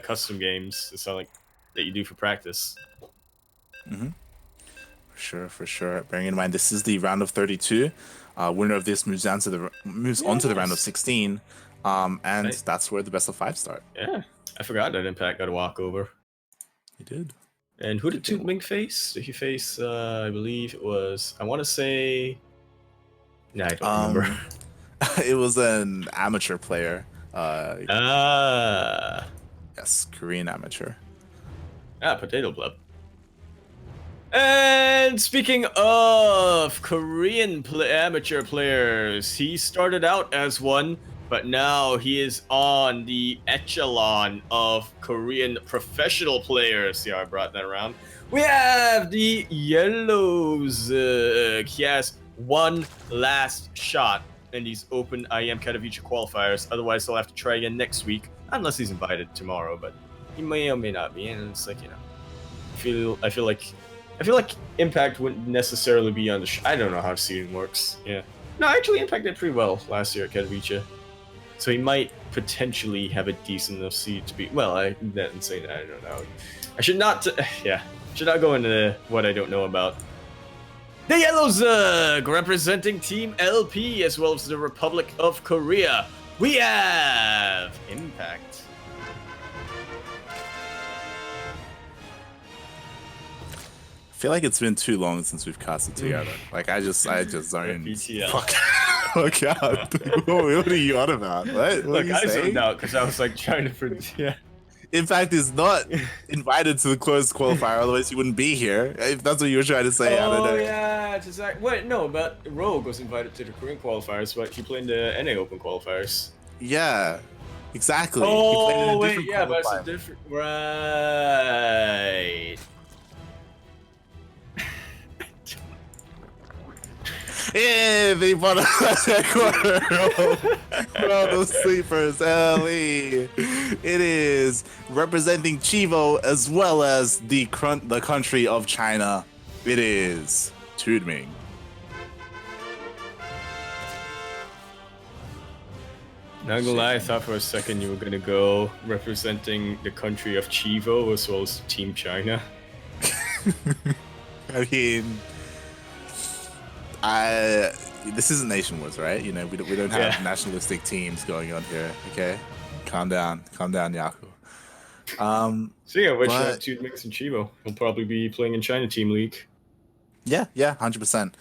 custom games. It's not like that you do for practice. For sure. Bearing in mind, this is the round of 32. Winner of this moves on to the round of 16, and that's where the best of 5 start. Yeah, I forgot that Impact got a walkover. He did. And who did Tooting face? Did he face? I believe it was. I want to say. No, I don't remember. It was an amateur player. Yes, Korean amateur. Potato Blub. And speaking of Korean amateur players, he started out as one, but now he is on the echelon of Korean professional players. See how I brought that around? We have the Yellows. He has one last shot in these open IEM Katowice qualifiers. Otherwise, he'll have to try again next week, unless he's invited tomorrow, but he may or may not be, and it's like, feel like Impact wouldn't necessarily be on the. I don't know how seeding works. Yeah. No, actually, Impact did pretty well last year at Katowice, so he might potentially have a decent enough seed to be. Well, I didn't say that. I don't know. I should not. Should not go into what I don't know about. The Yellowzug representing Team LP as well as the Republic of Korea. We have Impact. I feel like it's been too long since we've casted together. Like I just don't. BTL. Fuck out. What are you on about? What Look, are you I saying? zoned out because I was like trying to. Yeah. Impact is not invited to the closed qualifier, otherwise he wouldn't be here. If that's what you were trying to say, I don't know. Oh yeah, it's exactly. Wait, no, but Rogue was invited to the Korean qualifiers, but he played in the NA Open qualifiers. Yeah, exactly. Oh he played in a wait, different yeah, but it's qualifier. a different. Right. Yeah, the bottom corner world of sleepers, LE. It is representing Chivo as well as the country of China. It is Tooting. Not gonna lie, I thought for a second you were gonna go representing the country of Chivo as well as Team China. I mean, this isn't Nation Wars, right? You know, we don't have nationalistic teams going on here. Okay, calm down, Yaku. So yeah, which Tooting and Chivo will probably be playing in China Team League. Yeah, 100%.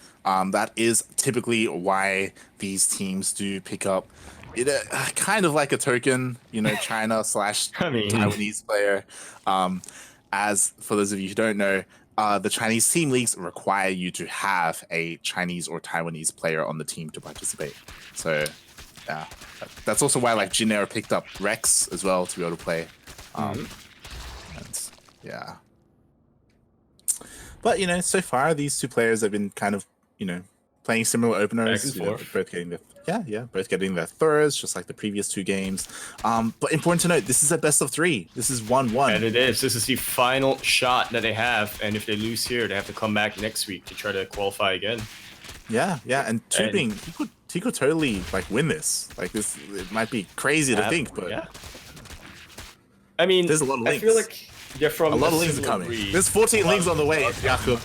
That is typically why these teams do pick up it, kind of like a token, you know, China / Taiwanese player. As for those of you who don't know, the Chinese team leagues require you to have a Chinese or Taiwanese player on the team to participate. So, yeah, that's also why like Jinair picked up Rex as well to be able to play. And, yeah. But you know, so far these two players have been kind of, you know, playing similar openers. Back and forth. Both getting both getting their thirds, just like the previous two games. But important to note, this is a best of 3. This is 1-1. And it is. This is the final shot that they have, and if they lose here, they have to come back next week to try to qualify again. Yeah. And Tooting, he could totally like win this. Like this, it might be crazy to think, but yeah. I mean, there's a lot of links. I feel like they're from a lot of links are coming. There's 14 links on the way, Jakub.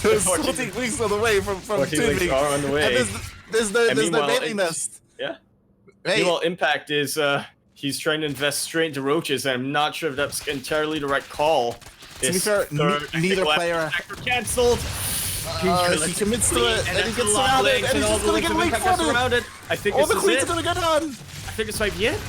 There's 14 links on the way from 14 links Tooting. are on the way. And there's no mailing nest. Yeah. Hey. Meanwhile, Impact is he's trying to invest straight into roaches, and I'm not sure if that's entirely the right call. To be fair, neither player cancelled. He commits to it, and he gets surrounded, and he's just gonna get link fronted. I think all the this queens is are gonna go down. I think this might be it.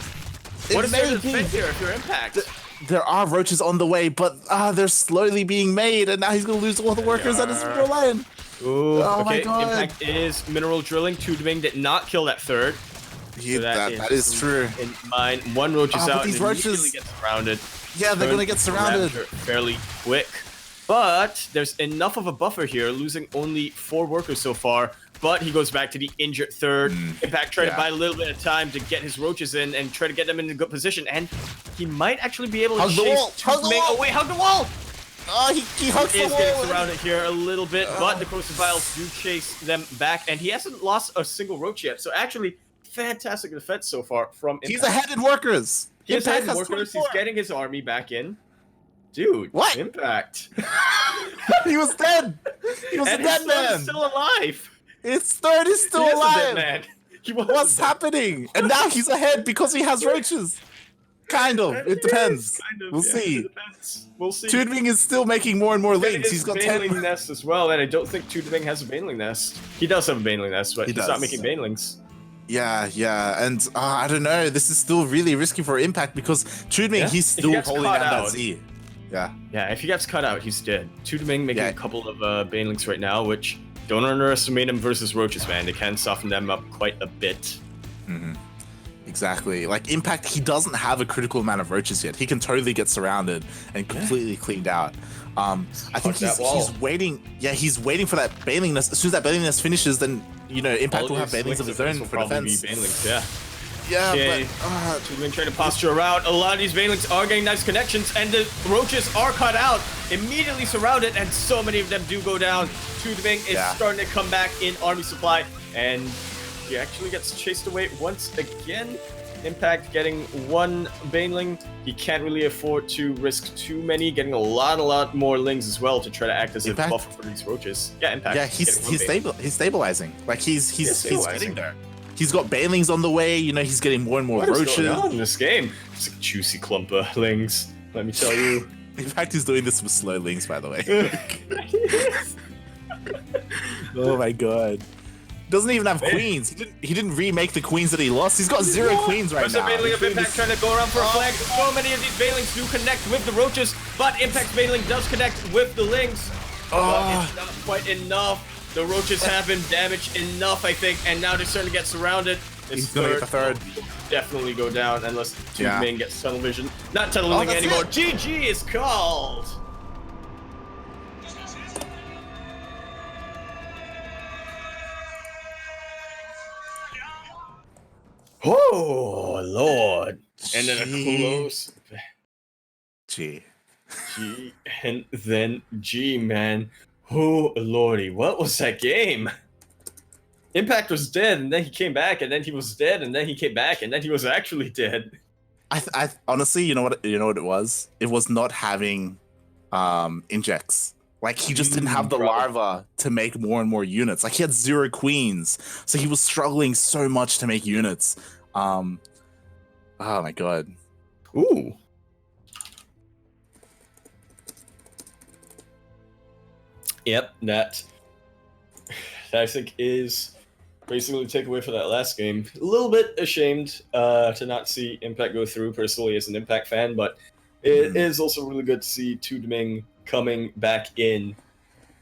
What is there to defend here if you're Impact? There are roaches on the way, but they're slowly being made, and now he's gonna lose all the workers at his mineral line. Ooh, oh my okay. god! Impact is mineral drilling. Tooting did not kill that third. So that is true. In mind, one roach is out, these and roaches gets surrounded. Yeah, they're gonna get surrounded fairly quick. But there's enough of a buffer here, losing only 4 workers so far. But he goes back to the injured third. Impact try to buy a little bit of time to get his roaches in and try to get them in a good position. And he might actually be able to chase Tooting. Oh wait, hug the wall! He hugs the wall. He is getting surrounded here a little bit, but the Crocodiles do chase them back, and he hasn't lost a single roach yet. So actually, fantastic defense so far from Impact. He's ahead in workers. He's ahead in workers. He's getting his army back in. Dude, what? Impact. He was dead. He was a dead man. He's still alive. His third is still alive. Man. What's happening? And now he's ahead because he has roaches. Kind of. It depends. We'll see. We'll see. Tooting is still making more and more links. He's got 10 Baneling nest as well, and I don't think Tooting has a Baneling nest. He does have a Baneling nest, but he's not making Banelings. Yeah, and I don't know. This is still really risky for Impact because Tooting, he's still holding out that Z. Yeah, if he gets cut out, he's dead. Tooting making a couple of Banelings right now, which don't underestimate him versus roaches, man. They can soften them up quite a bit. Exactly. Like Impact, he doesn't have a critical amount of roaches yet. He can totally get surrounded and completely cleaned out. I think he's waiting. Yeah, he's waiting for that Baneling nest. As soon as that Baneling nest finishes, then you know Impact will have Banelings of his own for defense. Yeah, but Tooting trying to posture around. A lot of these Banelings are getting nice connections, and the roaches are cut out. immediately surrounded, and so many of them do go down. Tooting is starting to come back in army supply, and he actually gets chased away once again. Impact getting one Baneling. He can't really afford to risk too many, getting a lot more Lings as well to try to act as a buffer for these roaches. Yeah, Impact. Yeah, he's stabilizing. Like he's getting there. He's got Banelings on the way. You know, he's getting more and more roaches. What's going on in this game? It's a juicy clump of Lings. Let me tell you. In fact, he's doing this with slow Lings, by the way. Oh my god. Doesn't even have queens. He didn't remake the queens that he lost. He's got 0 queens right now. Baneling of Impact trying to go around for a flag. So many of these Banelings do connect with the roaches, but Impact's Baneling does connect with the Lings. But it's not quite enough. The roaches have been damaged enough, I think, and now they're starting to get surrounded. He's gonna get the third. Definitely go down unless Tooting gets tunnel vision. Not tunneling anymore. GG is called. Oh Lord! And then a close. G, and then G, man. Oh Lordy, what was that game? Impact was dead, and then he came back, and then he was dead, and then he came back, and then he was actually dead. I honestly, you know what it was? It was not having injects. Like, he just didn't have the larva to make more and more units. Like, he had 0 queens, so he was struggling so much to make units. Oh my god. Ooh. Yep, that I think is basically the takeaway for that last game. A little bit ashamed to not see Impact go through, personally, as an Impact fan, but it is also really good to see Tooting coming back in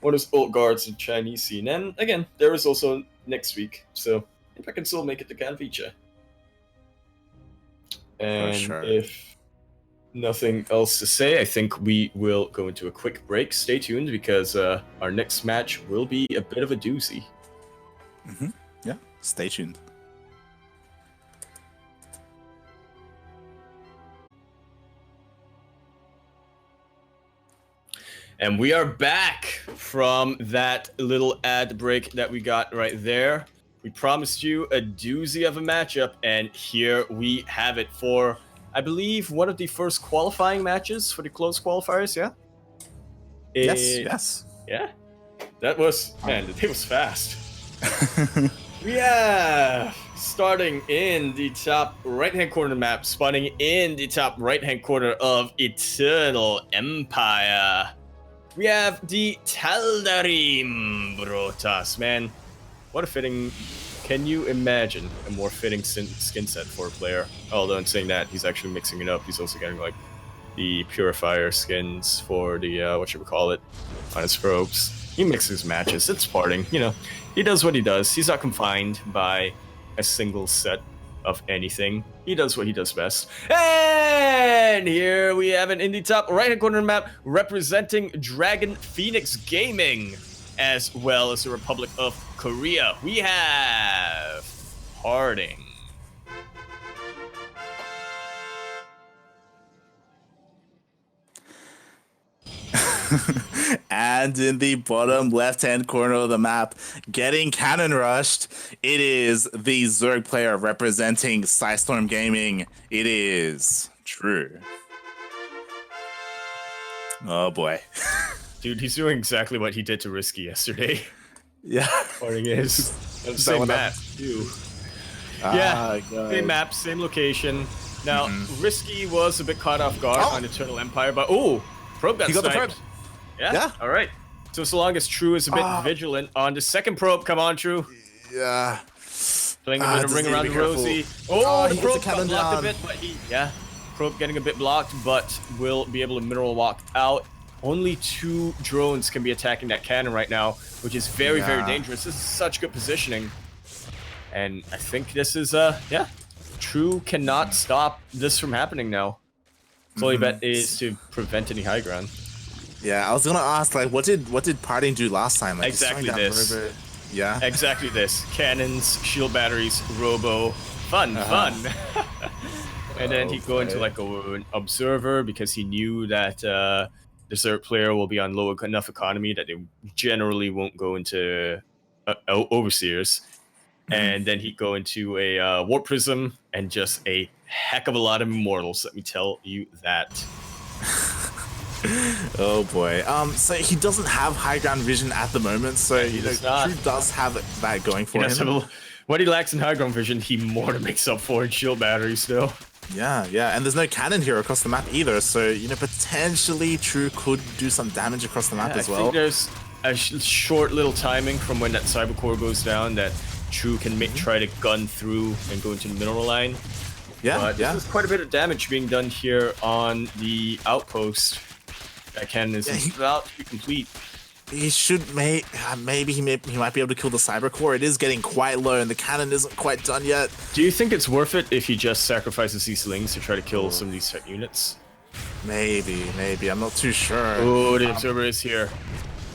one of his old guards of Chinese scene. And again, there is also next week, so Impact can still make it to Katowice. And if nothing else to say, I think we will go into a quick break. Stay tuned, because our next match will be a bit of a doozy. Yeah, stay tuned. And we are back from that little ad break that we got right there. We promised you a doozy of a matchup, and here we have it for, I believe, one of the first qualifying matches for the closed qualifiers, yeah? Yes. Yeah? That was, man, it was fast. Yeah, starting in the top right-hand corner of the map, spawning in the top right-hand corner of Eternal Empire. We have the Taldarim Brotas, man. What a fitting... Can you imagine a more fitting skin set for a player? Although in saying that, he's actually mixing it up. He's also getting, like, the Purifier skins for the, what should we call it, on his probes. He mixes matches. It's parting, you know. He does what he does. He's not confined by a single set of anything. He does what he does best. And here we have it in the top right-hand corner of the map, representing Dragon Phoenix Gaming, as well as the Republic of Korea. We have Harding. And in the bottom left-hand corner of the map, getting cannon rushed, it is the Zerg player representing Psystorm Gaming. It is True. Oh boy. Dude, he's doing exactly what he did to Risky yesterday. Yeah. Harding is. Same map, too. Yeah, same map, same location. Now, Risky was a bit caught off guard on Eternal Empire, but probe got sniped. Yeah? Alright. So long as True is a bit vigilant on the second probe, come on, True. Yeah. Playing a bit of ring around the Rosie. The probe got blocked a bit, but probe getting a bit blocked, but will be able to mineral walk out. Only 2 drones can be attacking that cannon right now, which is very, very dangerous. This is such good positioning. And I think this is, True cannot stop this from happening now. His only bet is to prevent any high ground. Yeah, I was gonna ask, like, what did Parting do last time? Like, exactly this. Yeah. Exactly this. Cannons, shield batteries, robo. Fun. And then he'd go into like an observer, because he knew that dessert player will be on low enough economy that they generally won't go into overseers. And then he'd go into a warp prism and just a heck of a lot of immortals. Let me tell you that. Oh boy. So he doesn't have high ground vision at the moment. So he does not. True does have that going for him. What he lacks in high ground vision, he more than makes up for in shield batteries, though. Yeah, and there's no cannon here across the map either. So potentially True could do some damage across the map as well. I think there's a short little timing from when that cyber core goes down that True can try to gun through and go into the mineral line. But there's quite a bit of damage being done here on the outpost. That cannon is about to be complete. He should maybe he might be able to kill the cyber core. It is getting quite low, and the cannon isn't quite done yet. Do you think it's worth it if he just sacrifices these lings to try to kill some of these tech units? Maybe. I'm not too sure. Oh, the observer is here.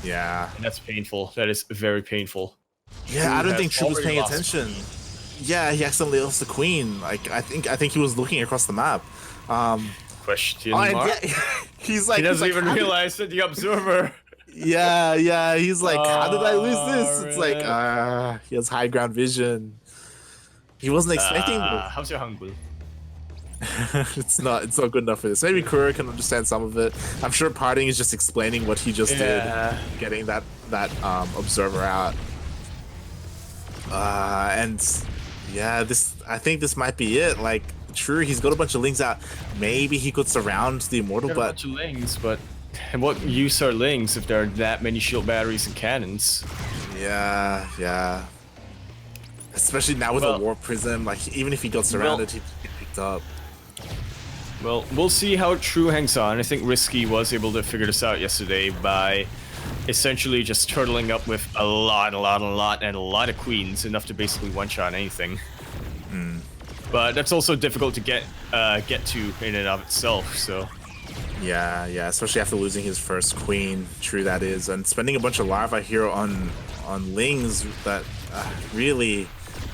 Yeah. And that's painful. That is very painful. Yeah, I don't think True was paying attention. Yeah, he accidentally lost the queen. Like I think he was looking across the map. Question mark? He's like, he doesn't even realize that the observer. Yeah. He's like, how did I lose this? It's like, he has high ground vision. He wasn't expecting. How's your hunger? It's not good enough for this. Maybe Kura can understand some of it. I'm sure Parting is just explaining what he just did, getting that observer out. And yeah, I think this might be it. Like, True, he's got a bunch of lings out. Maybe he could surround the immortal, but a bunch of lings, but and what use are lings if there are that many shield batteries and cannons? Yeah. Especially now with a warp prism, like even if he got surrounded, he'd get picked up. Well, we'll see how True hangs on. I think Risky was able to figure this out yesterday by essentially just turtling up with a lot of queens, enough to basically one-shot anything. But that's also difficult to get to in and of itself, so... Yeah, especially after losing his first queen. True, that is. And spending a bunch of larva here on lings that really,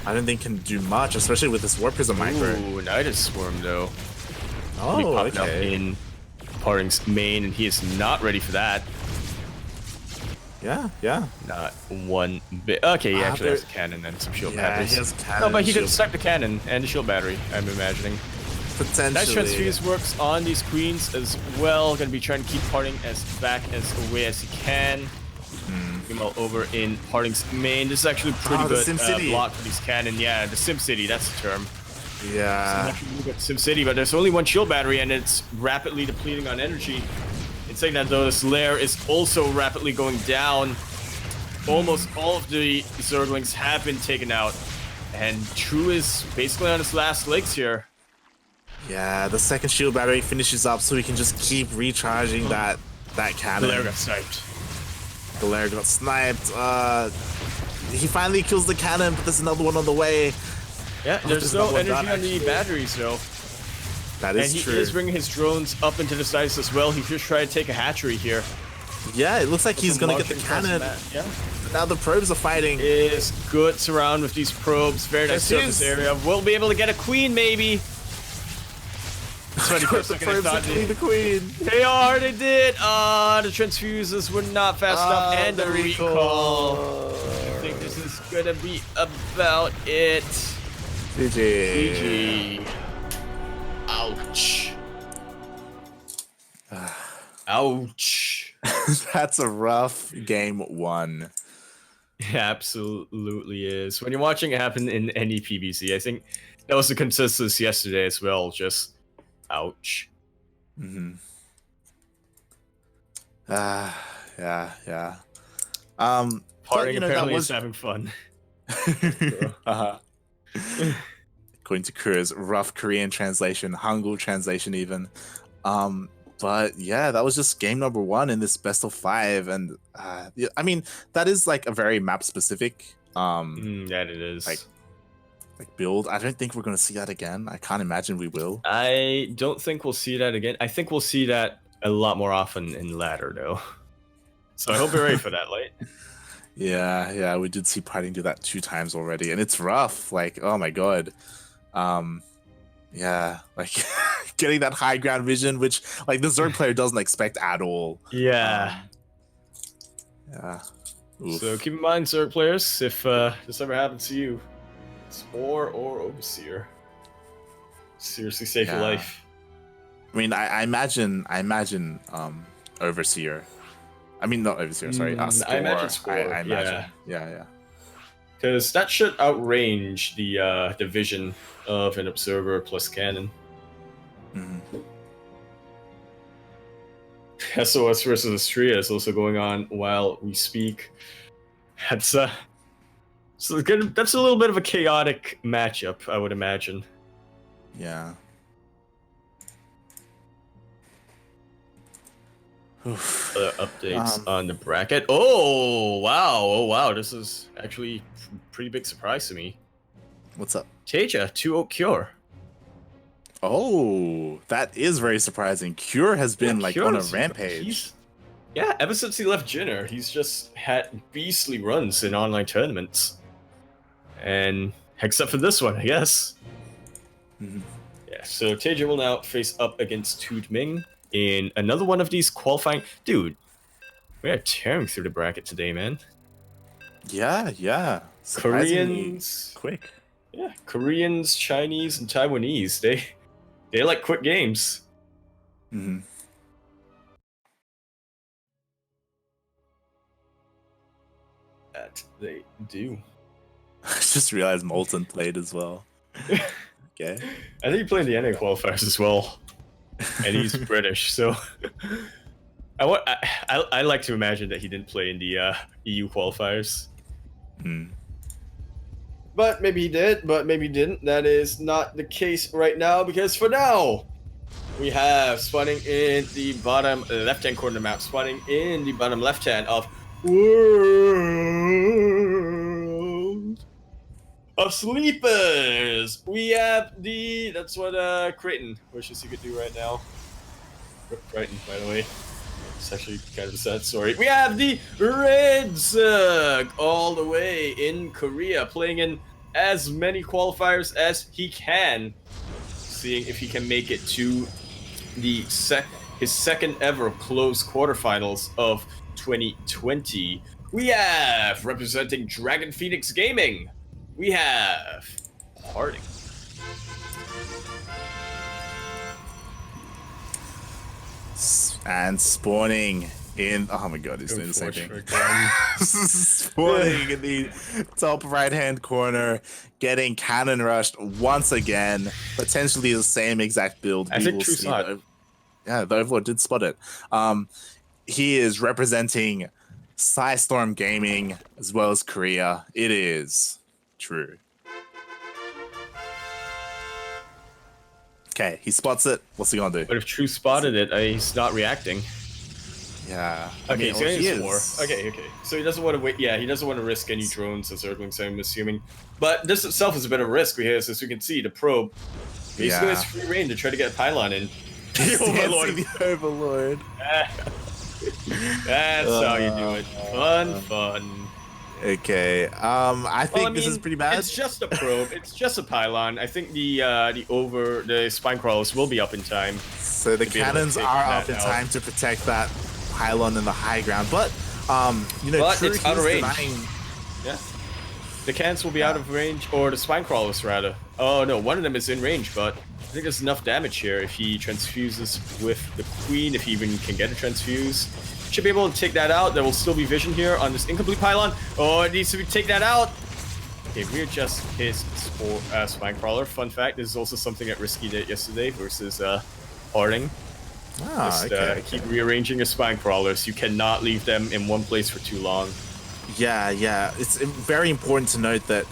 I don't think can do much, especially with this warp prism micro. Ooh, Nidus Swarm, though. Oh, okay. Up in Parting's main, and he is not ready for that. Yeah. Not one bit. Okay, he actually has a cannon and some shield batteries. He has cannon. No, but he could snipe the cannon and the shield battery, I'm imagining. Potentially. That transfuse works on these queens as well. Gonna be trying to keep Parting as back as away as he can. Meanwhile, over in Parting's main, this is actually pretty good block for these cannon. Yeah, the Sim City, that's the term. Yeah. Sim City, but there's only one shield battery and it's rapidly depleting on energy. In saying that though, this lair is also rapidly going down. Almost all of the Zerglings have been taken out. And True is basically on his last legs here. Yeah, the second shield battery finishes up so he can just keep recharging that cannon. The lair got sniped. He finally kills the cannon, but there's another one on the way. Yeah, there's no energy on the batteries though. That is true. And he is bringing his drones up into the sides as well. He's just trying to take a hatchery here. Yeah, it looks like he's gonna get the cannon. Yeah. Now the probes are fighting. Is good surround with these probes. Very nice surface area. We'll be able to get a queen maybe. The probes are killing the queen. They did. The transfuses were not fast enough. And the recall. I think this is gonna be about it. GG. Ouch. Ouch. That's a rough game one. It absolutely is. When you're watching it happen in any PBC, I think that was the consensus yesterday as well. Just ouch. Yeah. Parting apparently is having fun. According to Kura's rough Korean translation, Hangul translation even. But yeah, that was just game number one in this best of 5, and I mean that is like a very map specific. That it is. Like build. I don't think we're gonna see that again. I can't imagine we will. I don't think we'll see that again. I think we'll see that a lot more often in ladder though. So I hope you're ready for that, Light. Yeah, we did see Parting do that 2 times already, and it's rough. Like, oh my god. Yeah, like getting that high ground vision, which like the Zerg player doesn't expect at all. Yeah. Yeah. So keep in mind, Zerg players, if this ever happens to you, it's or Overseer. Seriously, save your life. I mean, I imagine Overseer. I mean, not Overseer. Sorry, Spore. I imagine Spore. I imagine. Yeah. Because that should outrange the vision of an observer plus cannon. Mm-hmm. SOS versus Astria is also going on while we speak. That's that's a little bit of a chaotic matchup, I would imagine. Yeah. Updates on the bracket. Oh wow! This is actually a pretty big surprise to me. What's up? Teja 2-0 Cure. Oh, that is very surprising. Cure has been like on a rampage. Yeah, ever since he left Jinner, he's just had beastly runs in online tournaments. And except for this one, I guess. Mm-hmm. Yeah, so Teja will now face up against Tooting in another one of these qualifying. Dude, we are tearing through the bracket today, man. Yeah. Koreans, quick. Yeah, Koreans, Chinese, and Taiwanese. They like quick games. Mm-hmm. That they do. I just realized Molten played as well. Okay. I think he played in the NA qualifiers as well. And he's British, so I like to imagine that he didn't play in the EU qualifiers. But maybe he did, but maybe he didn't. That is not the case right now, because for now, we have spawning in the bottom left-hand corner of the map, spawning in the bottom left-hand of World of Sleepers. We have that's what Creighton wishes he could do right now. Rip Creighton, by the way. It's actually kind of a sad story. We have the Red Zug all the way in Korea, playing in as many qualifiers as he can, seeing if he can make it to the his second ever close quarterfinals of 2020. We have, representing Dragon Phoenix Gaming, we have Harding. And spawning in, oh my god, he's doing the same thing. Spawning in the top right hand corner, getting cannon rushed once again, potentially the same exact build. I think True saw it. Yeah, the Overlord did spot it. He is representing Psystorm Gaming as well as Korea. It is True. Okay, he spots it. What's he gonna do? But if True spotted it, he's not reacting. Yeah. Okay, so he is more. Okay. So he doesn't want to wait. Yeah, he doesn't want to risk any drones as Zerglings, I'm assuming. But this itself is a bit of a risk because, as you can see, the probe basically has free reign to try to get a pylon in. The Overlord. The Overlord. That's how you do it. Fun. Okay. I think this is pretty bad. It's just a probe. It's just a pylon. I think the spine crawlers will be up in time. So the cannons are up in time to protect that pylon in the high ground, but True, it's out of range. Denying... Yeah. The cannons will be out of range, or the spine crawlers rather. Oh no, one of them is in range, but I think there's enough damage here if he transfuses with the queen, if he even can get a transfuse. Should be able to take that out. There will still be vision here on this incomplete pylon. Oh, it needs to take that out. Okay, we're just his spine crawler. Fun fact, this is also something that Risky did yesterday versus Harding. Keep rearranging your spine crawlers. You cannot leave them in one place for too long. Yeah. It's very important to note that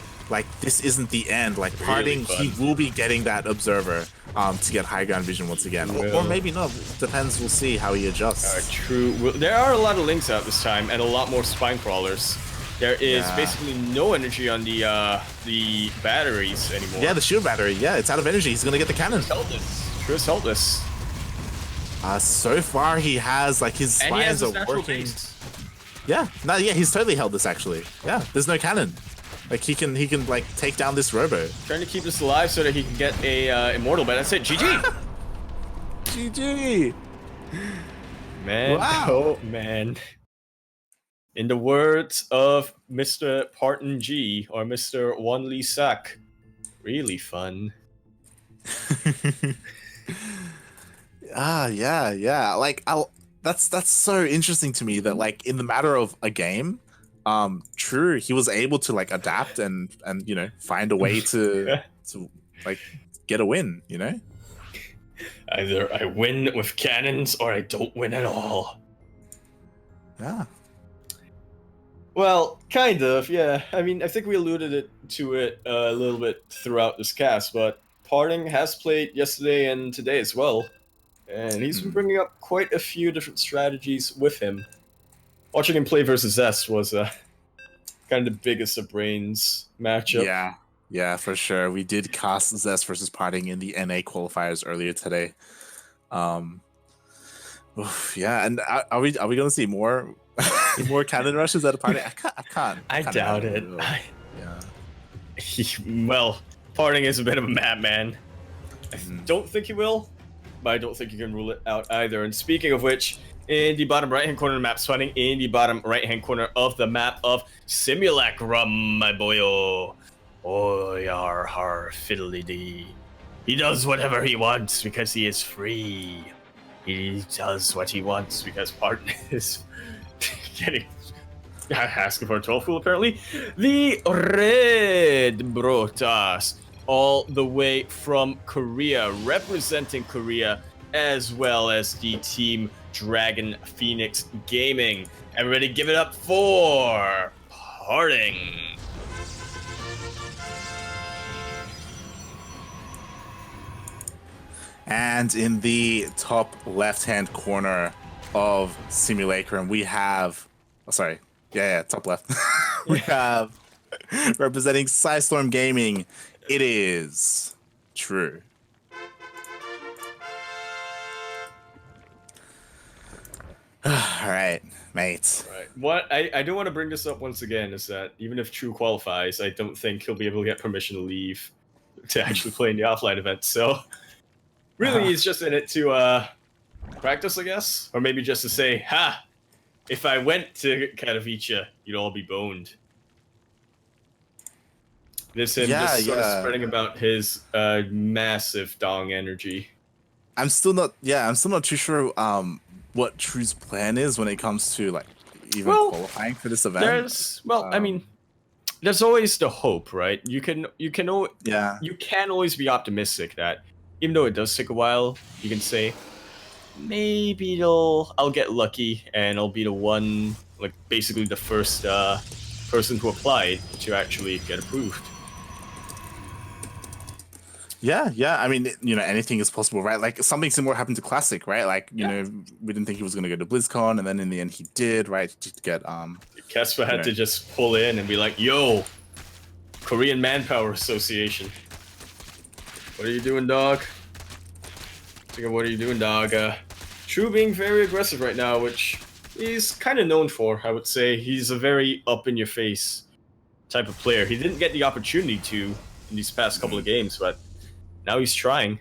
this isn't the end. Harding, he will be getting that observer to get high ground vision once again, or maybe not. Depends. We'll see how he adjusts. True. There are a lot of links out this time, and a lot more spine crawlers. There is basically no energy on the batteries anymore. Yeah, the shield battery. Yeah, it's out of energy. He's gonna get the cannon. True is helpless. So far he has his spines are working. Base. Yeah, he's totally held this actually. Yeah, there's no cannon. He can take down this robo. Trying to keep this alive so that he can get a immortal, but that's it. GG. GG. Man, Wow. oh man. In the words of Mr. Parton G or Mr. Won Lee Sak, really fun. Yeah. Like, that's so interesting to me that like in the matter of a game, true, he was able to like adapt and find a way to like get a win. Either I win with cannons or I don't win at all. Yeah. Well, kind of, yeah. I mean, I think we alluded to it a little bit throughout this cast, but Parting has played yesterday and today as well, and he's been bringing up quite a few different strategies with him. Watching him play versus S was kind of the biggest of brains matchup. Yeah, for sure. We did cast Zest versus Parting in the NA qualifiers earlier today. Yeah, and are we gonna see more more cannon rushes at a party? I can't. I doubt it. Yeah. Well, Parting is a bit of a madman. I don't think he will, but I don't think you can rule it out either. And speaking of which, in the bottom right-hand corner of the map, spawning in the bottom right-hand corner of the map of Simulacrum, my boyo. Oh, yar har fiddly dee. He does whatever he wants because he is free. He does what he wants because Parton is getting asking for a 12 pool apparently. The Red Brotas, all the way from Korea, representing Korea, as well as the Team Dragon Phoenix Gaming. Everybody give it up for Parting. And in the top left-hand corner of Simulacrum, we have... Oh, sorry. Yeah, top left. We have, representing Psystorm Gaming, it is True. All right, mates. Right. What I do want to bring this up once again is that even if True qualifies, I don't think he'll be able to get permission to leave to actually play in the offline event. So really, he's just in it to practice, I guess, or maybe just to say, "Ha! If I went to Katowice, you'd all be boned." This him just sort of spreading about his massive dong energy. I'm still not too sure what True's plan is when it comes to like even qualifying for this event. I mean, there's always the hope, right? You can always be optimistic that even though it does take a while, you can say maybe I'll get lucky and I'll be the one, like basically the first person who applied to actually get approved. Yeah. I mean, anything is possible, right? Like something similar happened to Classic, right? Like, we didn't think he was going to go to BlizzCon, and then in the end he did, right? To get Kesper had to just pull in and be like, "Yo, Korean Manpower Association, what are you doing, dog? What are you doing, dog?" True being very aggressive right now, which he's kind of known for, I would say. He's a very up-in-your-face type of player. He didn't get the opportunity to in these past couple of games, but now he's trying.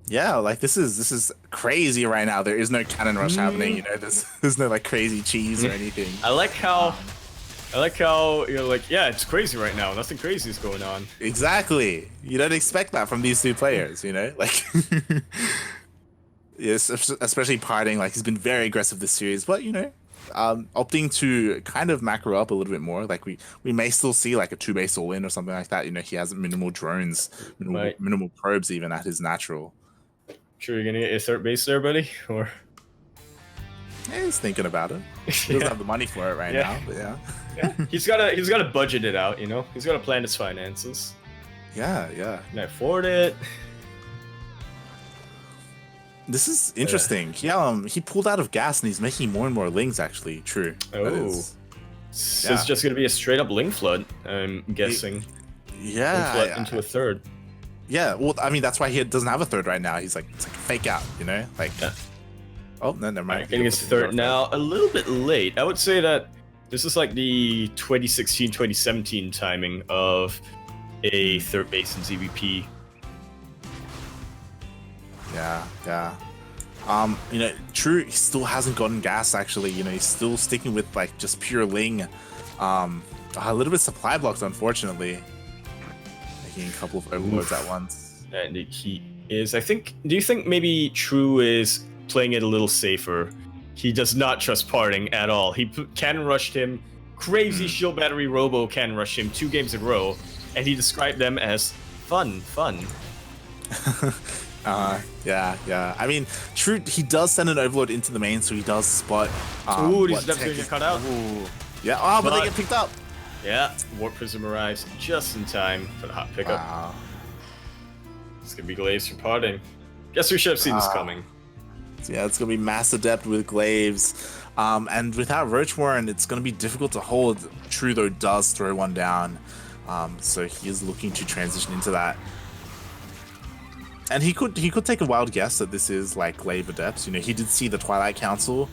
Yeah, like this is crazy right now. There is no cannon rush happening. There's no like crazy cheese or anything. I like how you're like, yeah, it's crazy right now. Nothing crazy is going on. Exactly. You don't expect that from these two players. Like. Yes, especially Parting. Like he's been very aggressive this series, but opting to kind of macro up a little bit more. Like we may still see like a 2-base all-in or something like that. He has minimal drones, minimal probes even at his natural. Sure, you're gonna get your third base there, buddy? Or yeah, he's thinking about it. He doesn't have the money for it right now, but yeah. He's gotta budget it out. He's gotta plan his finances. Yeah. Can I afford it? This is interesting. He pulled out of gas and he's making more and more lings. Actually, True. Oh, so it's just gonna be a straight up ling flood. I'm guessing. Yeah. Into a third. Yeah. Well, I mean that's why he doesn't have a third right now. He's like it's like a fake out. Like. Yeah. Oh no, never mind. Getting his third now a little bit late. I would say that this is like the 2016-2017 timing of a third base in ZVP. Yeah. You know, True, he still hasn't gotten gas actually. You know, he's still sticking with like just pure Ling. A little bit supply blocked, unfortunately. Making a couple of overloads at once. And he is, I think, do you think maybe True is playing it a little safer? He does not trust Parting at all. He cannon rushed him. Crazy shield battery robo cannon rushed him 2 games in a row. And he described them as fun. Yeah. I mean, True, he does send an overload into the main, so he does spot. Ooh, these steps gonna get cut out. Ooh. Yeah, but they get picked up. Yeah, Warp Prism arrives just in time for the hot pickup. Wow. It's gonna be Glaives for Parting. Guess we should have seen this coming. Yeah, it's gonna be Mass Adept with Glaives. And without Roach Warren, it's gonna be difficult to hold. True, though, does throw one down. So he is looking to transition into that. And he could take a wild guess that this is like Glaive Adepts. You know, he did see the Twilight Council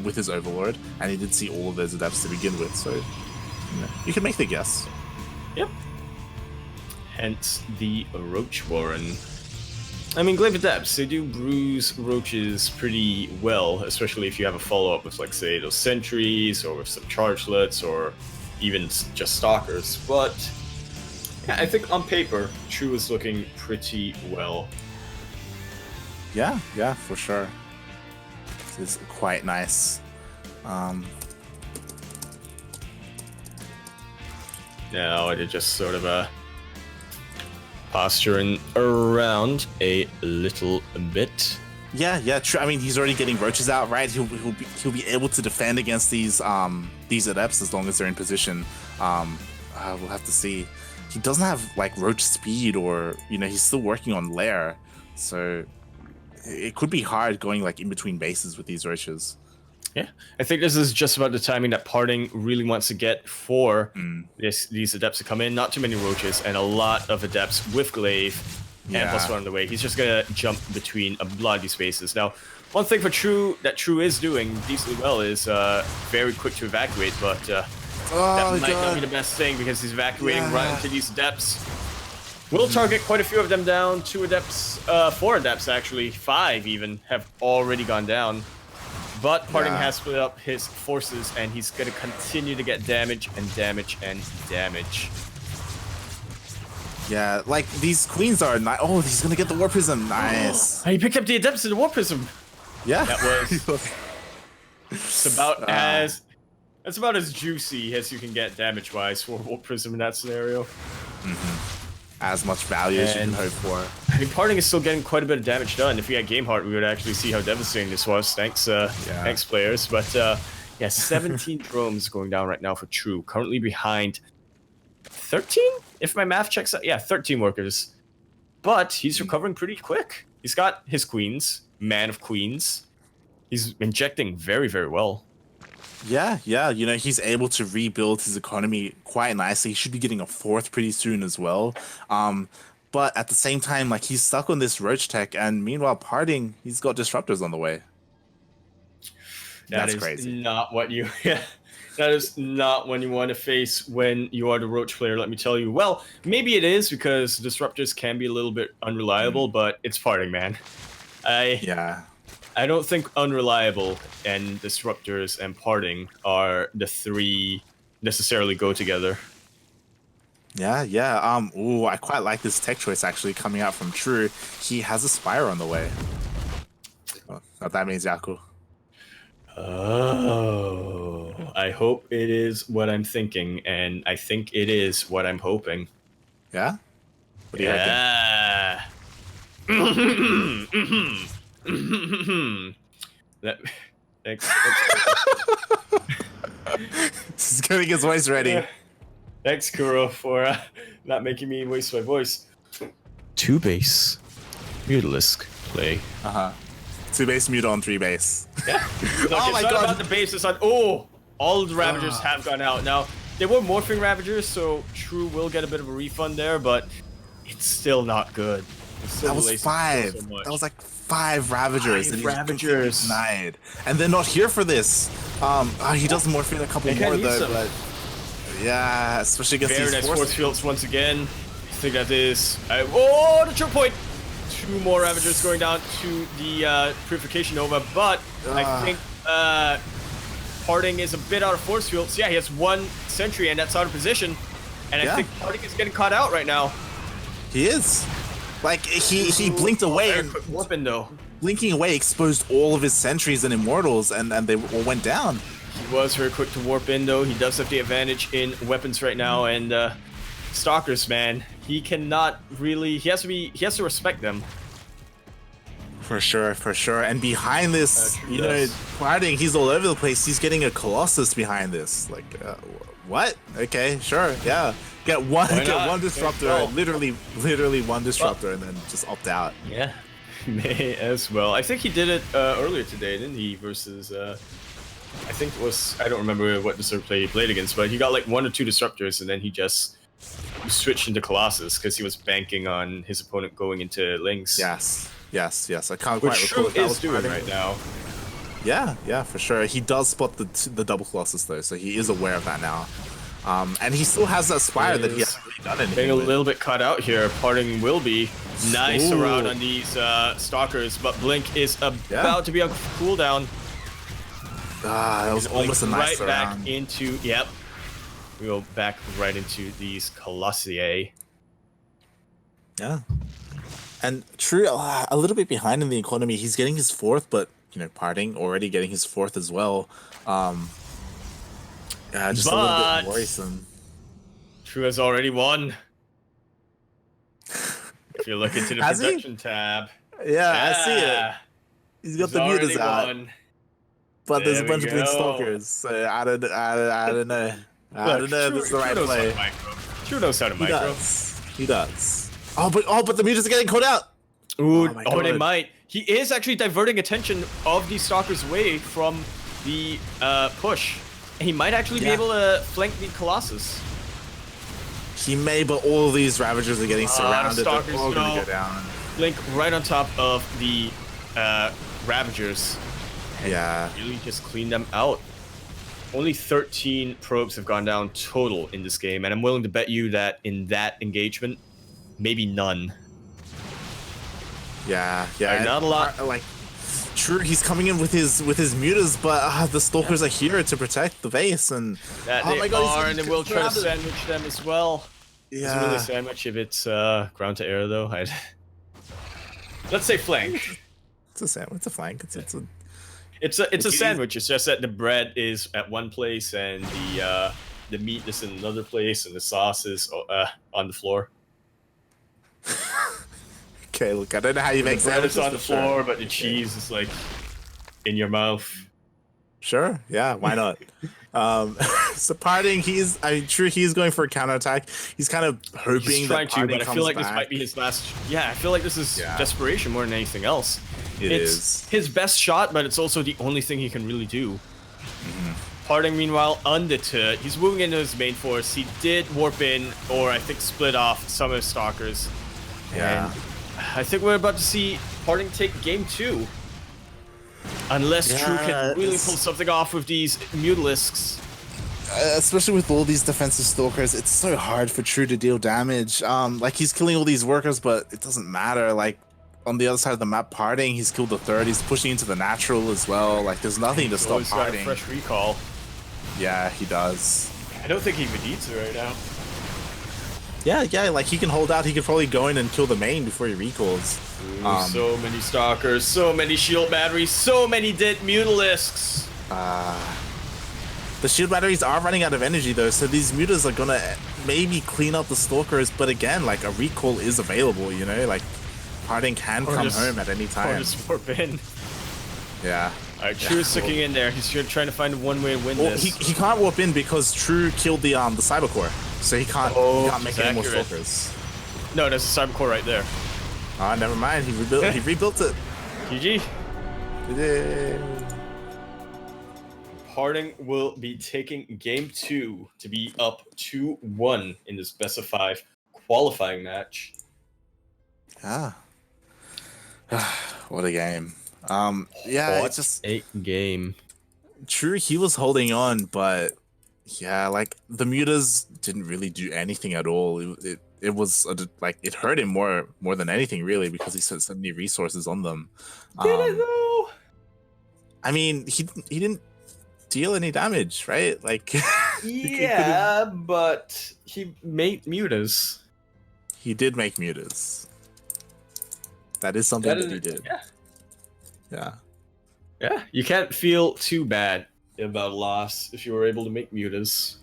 with his Overlord, and he did see all of those Adepts to begin with, so you know, you can make the guess. Yep. Hence the Roach Warren. I mean, Glaive Adepts, they do bruise roaches pretty well, especially if you have a follow-up with, like, say, those sentries, or with some chargelets, or even just stalkers. But yeah, I think on paper, True is looking pretty well. Yeah, for sure. This is quite nice. Now it is just sort of posturing around a little bit. Yeah, true. I mean, he's already getting roaches out, right? He'll be able to defend against these adepts as long as they're in position. We'll have to see. He doesn't have like roach speed, or you know, he's still working on lair, so it could be hard going like in between bases with these roaches. Yeah, I think this is just about the timing that Parting really wants to get for these adepts to come in. Not too many roaches and a lot of adepts with glaive and +1 on the way. He's just gonna jump between a lot of these spaces. Now, one thing for True that True is doing decently well is very quick to evacuate, but that might not be the best thing because he's evacuating right into these adepts. Will target quite a few of them down. 2 adepts, 4 adepts actually, 5 even have already gone down. But Parting has split up his forces, and he's going to continue to get damage and damage and damage. Yeah, like these queens are nice. Oh, he's going to get the War Prism. Nice. He picked up the adepts in the War Prism. Yeah. That was... it's about that's about as juicy as you can get damage-wise for War Prism in that scenario. As much value as you can hope for. I mean, Parting is still getting quite a bit of damage done. If we had Game Heart, we would actually see how devastating this was. Thanks, thanks players. But yeah, 17 drones going down right now for True. Currently behind 13, if my math checks out. Yeah, 13 workers. But he's recovering pretty quick. He's got his queens, Man of Queens. He's injecting very, very well. Yeah, you know, he's able to rebuild his economy quite nicely. He should be getting a 4th pretty soon as well. But at the same time, like, he's stuck on this roach tech, and meanwhile, Parting, he's got disruptors on the way. That's crazy. Not what you... Yeah, that is not what you want to face when you are the roach player, let me tell you. Well, maybe it is, because disruptors can be a little bit unreliable, but it's Parting, man. I don't think Unreliable and Disruptors and Parting are the 3 necessarily go together. Yeah. Ooh, I quite like this tech choice actually coming out from True. He has a Spire on the way. Oh, that means Yaku. Oh, I hope it is what I'm thinking, and I think it is what I'm hoping. Yeah? What do you reckon? Thanks. He's getting his voice ready. Thanks, Kuro, for not making me waste my voice. 2 base, Mutalisk play. 2 base Mutal on 3 base. Yeah. Look, oh my god! About the base. It's like, all the Ravagers have gone out now. They were morphing Ravagers, so True will get a bit of a refund there, but it's still not good. That was 5. So that was like 5 Ravagers. 5 Ravagers. Denied. And they're not here for this. He does morphine a couple more though, but yeah, especially against very these nice force fields once again. I think that is. Oh, the choke point. 2 more Ravagers going down to the Purification Nova, but I think Parting is a bit out of force field. So yeah, he has 1 sentry and that's out of position. And I think Parting is getting caught out right now. He is. Like, he blinked away and warping though. Blinking away exposed all of his sentries and immortals, and they all went down. He was very quick to warp in though. He does have the advantage in weapons right now, and Stalkers, man, he cannot really. He has to respect them. For sure. And behind this, you know, Parting, he's all over the place. He's getting a Colossus behind this. Like, what? Okay, sure, yeah. Get one disruptor, literally 1 disruptor, and then just opt out. Yeah, may as well. I think he did it earlier today, didn't he? Versus, I think it was, I don't remember what disruptor he played against, but he got like 1 or 2 disruptors, and then he just switched into Colossus because he was banking on his opponent going into Lynx. Yes. I can't quite recall what that was doing right now. Yeah, for sure. He does spot the double Colossus though, so he is aware of that now. And he still has that Spire that he hasn't really done anything Getting a little bit cut out here. Parting will be nice around on these Stalkers, but Blink is about to be on cooldown. That was almost a nice right round. Back into, yep. We go back right into these Colossi. Yeah. And True, a little bit behind in the economy. He's getting his 4th, but, you know, Parting already getting his 4th as well. Yeah, just a little bit worrisome. True has already won. If you look into the production tab. Yeah, I see it. He's got the mutas out. But there's a bunch of Blink Stalkers, so I don't know. I don't know if it's the right play. True knows how to micro. He does. Oh, but the mutas are getting caught out. Ooh, they might. He is actually diverting attention of the Stalkers away from the push. He might actually be able to flank the Colossus. He may, but all these Ravagers are getting surrounded. They're all gonna go down. Blink right on top of the Ravagers. Yeah. Really just clean them out. Only 13 probes have gone down total in this game, and I'm willing to bet you that in that engagement, maybe none. Yeah. Not a lot. Like, True, he's coming in with his mutas, but the Stalkers are here to protect the base, and and they will try to sandwich them as well. Yeah. Doesn't really sandwich if it's ground to air though. Let's say flank. It's a sandwich. It's a flank. It's a sandwich. It's just that the bread is at one place and the meat is in another place and the sauce is on the floor. Okay, look, I don't know how you make sandwiches. The bread is on the floor, but the Okay. cheese is like in your mouth. Sure, yeah, why not? So Parting, he's going for a counterattack. He's kind of hoping He's trying that Parting to, but I feel like comes this might be his last. Yeah, I feel like this is desperation more than anything else. It's his best shot, but it's also the only thing he can really do. Parting, meanwhile, undeterred. He's moving into his main force. He did warp in, or I think split off some of his Stalkers. Yeah. And I think we're about to see Parting take game 2. Unless True can really pull something off with these Mutalisks. Especially with all these defensive Stalkers, it's so hard for True to deal damage. Like, he's killing all these workers, but it doesn't matter. Like, on the other side of the map, Parting, he's killed the 3rd. He's pushing into the natural as well. Like, there's nothing to stop Parting. Got a fresh recall. Yeah, he does. I don't think he even needs it right now. Yeah, like, he can hold out. He could probably go in and kill the main before he recalls. So many Stalkers, so many shield batteries, so many dead Mutalisks. The shield batteries are running out of energy though, so these mutas are gonna maybe clean up the Stalkers, but again, like, a recall is available, you know? Like, Parting can come home at any time. Or just warp in. Yeah. Alright, True is sticking in there. He's trying to find one way to win this. He can't warp in because True killed the Cyber Core, so he can't make any more Stalkers. No, there's a Cyber Core right there. Ah, never mind. He rebuilt it. GG. Yeah. Parting will be taking game 2 to be up 2-1 in this best of 5 qualifying match. What a game. Yeah, it's just a game. True, he was holding on, but yeah, like, the mutas didn't really do anything at all. it was like it hurt him more than anything really because he spent so many resources on them. Did it though? I mean, he didn't deal any damage, right? Like, Yeah, but he made mutas. he did make mutas. That is something that he did. Yeah. Yeah. Yeah, you can't feel too bad about loss if you were able to make mutas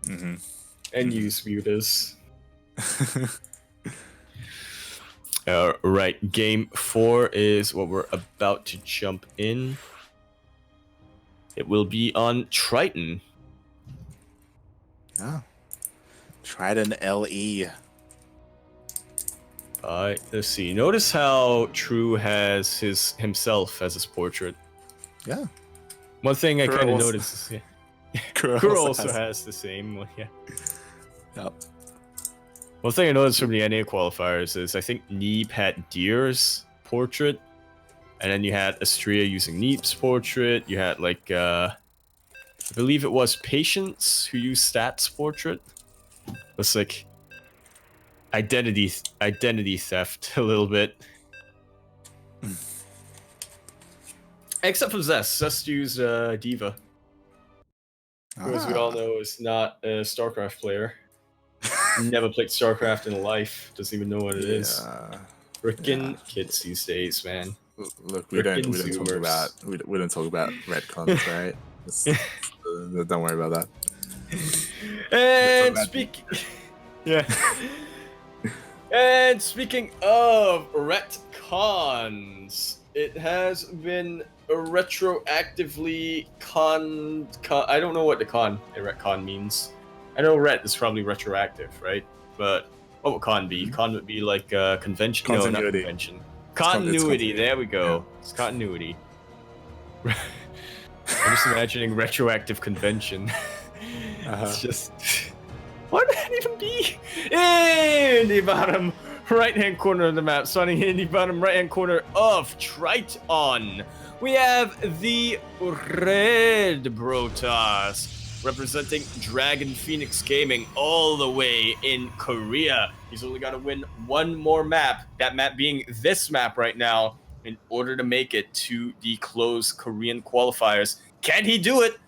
and use mutas. Right, game 4 is what we're about to jump in. It will be on Triton. Yeah. Triton LE. Let's see. Notice how True has himself as his portrait. Yeah. One thing I kind of noticed is Kuro also has the same one. Yeah. Yep. One thing I noticed from the NA qualifiers is I think Neep had Deer's portrait, and then you had Astria using Neep's portrait. You had like I believe it was Patience who used Stat's portrait. It's like identity theft a little bit. Except for Zest. Zest used Diva, who, as we all know, is not a StarCraft player. Never played StarCraft in life. Doesn't even know what it is. Frickin' kids these days, man. Look, we don't talk about retcons, right? Don't worry about that. And speaking of retcons, it has been retroactively con. I don't know what the retcon means. I know ret is probably retroactive, right? But what would con be? Con would be like convention. No, not convention. Continuity. There we go. Yeah. It's continuity. I'm just imagining retroactive convention. It's just. What would that even be? In the bottom right-hand corner of the map, starting in the bottom right-hand corner of Triton, we have the Red Brotas, representing Dragon Phoenix Gaming all the way in Korea. He's only got to win one more map, that map being this map right now, in order to make it to the closed Korean qualifiers. Can he do it?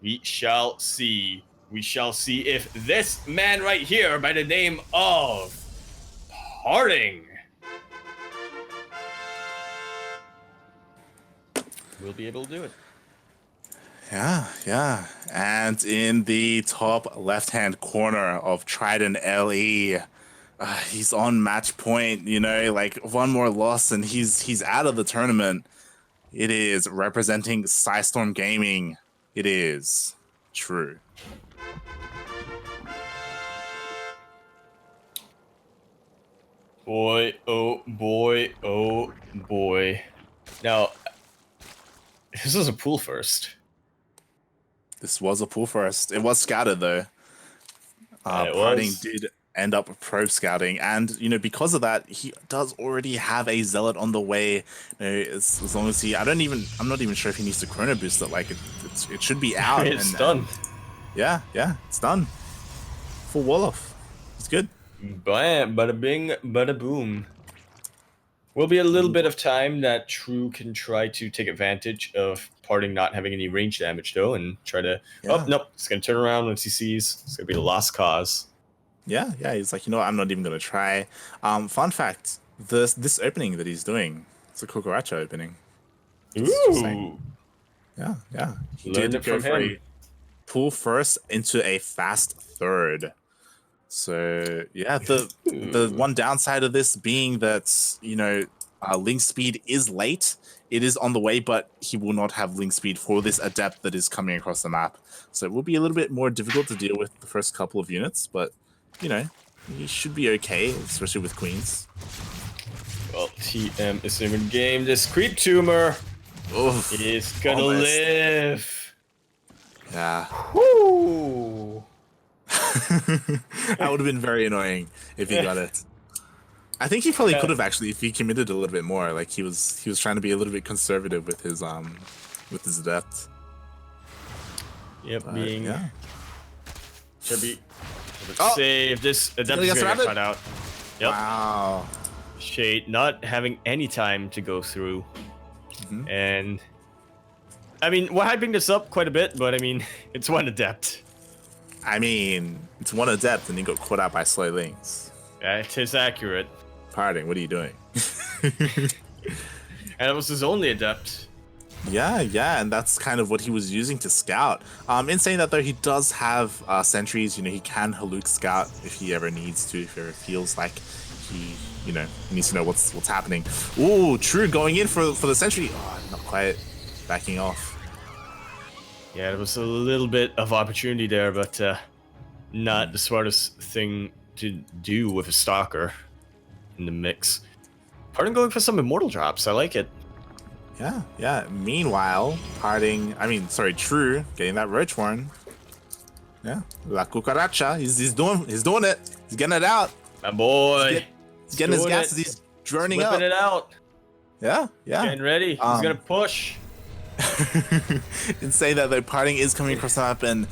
We shall see. We shall see if this man right here, by the name of Parting, will be able to do it. Yeah. And in the top left-hand corner of Triton LE, he's on match point, like one more loss and he's out of the tournament. It is representing Psystorm Gaming. It is True. Boy, oh boy, oh boy. Now, this was a pool first. This was a pool first. It was scouted though. Parting did end up probe scouting, and because of that, he does already have a zealot on the way. As long as I'm not even sure if he needs to chrono boost it. Like it should be out. It's done. Yeah, it's done. Full wall off. It's good. Bam, bada bing, bada boom. Will be a little bit of time that True can try to take advantage of Parting not having any range damage though, and try to. Yeah. Oh nope, he's gonna turn around once he sees it's gonna be a lost cause. Yeah. He's like, I'm not even gonna try. Fun fact: this opening that he's doing, it's a Cucaracha opening. Ooh. Yeah. He Learned did go for a pull first into a fast third. So yeah, the one downside of this being that link speed is late. It is on the way, but he will not have link speed for this adept that is coming across the map. So it will be a little bit more difficult to deal with the first couple of units, but he should be okay, especially with queens. Well, TM is in the game. This creep tumor is gonna live. Yeah. Whoo! That would have been very annoying if he got it. I think he probably could have actually if he committed a little bit more. Like he was trying to be a little bit conservative with his adept. Yep, should be Let's save this. Adept is gonna get cut out. Yep. Wow. Shade not having any time to go through. And I mean, we're hyping this up quite a bit, but I mean, it's one Adept. I mean, it's one Adept and he got caught out by slow links. It is accurate. Parting, what are you doing? And it was his only Adept. Yeah, and that's kind of what he was using to scout. In saying that though, he does have sentries. You know, he can Haluk scout if he ever needs to, if it feels like he, you know, needs to know what's happening. Ooh, True going in for the sentry. Oh, not quite backing off. Yeah, there was a little bit of opportunity there, but not the smartest thing to do with a stalker in the mix. Pardon going for some immortal drops. I like it. Yeah. Meanwhile, True getting that roach horn. Yeah, La Cucaracha. He's doing it. He's getting it out. My boy. He's getting his gas as he's droning up. Whipping it out. Yeah. Getting ready. He's gonna push. In saying that though, Parting is coming across the map, and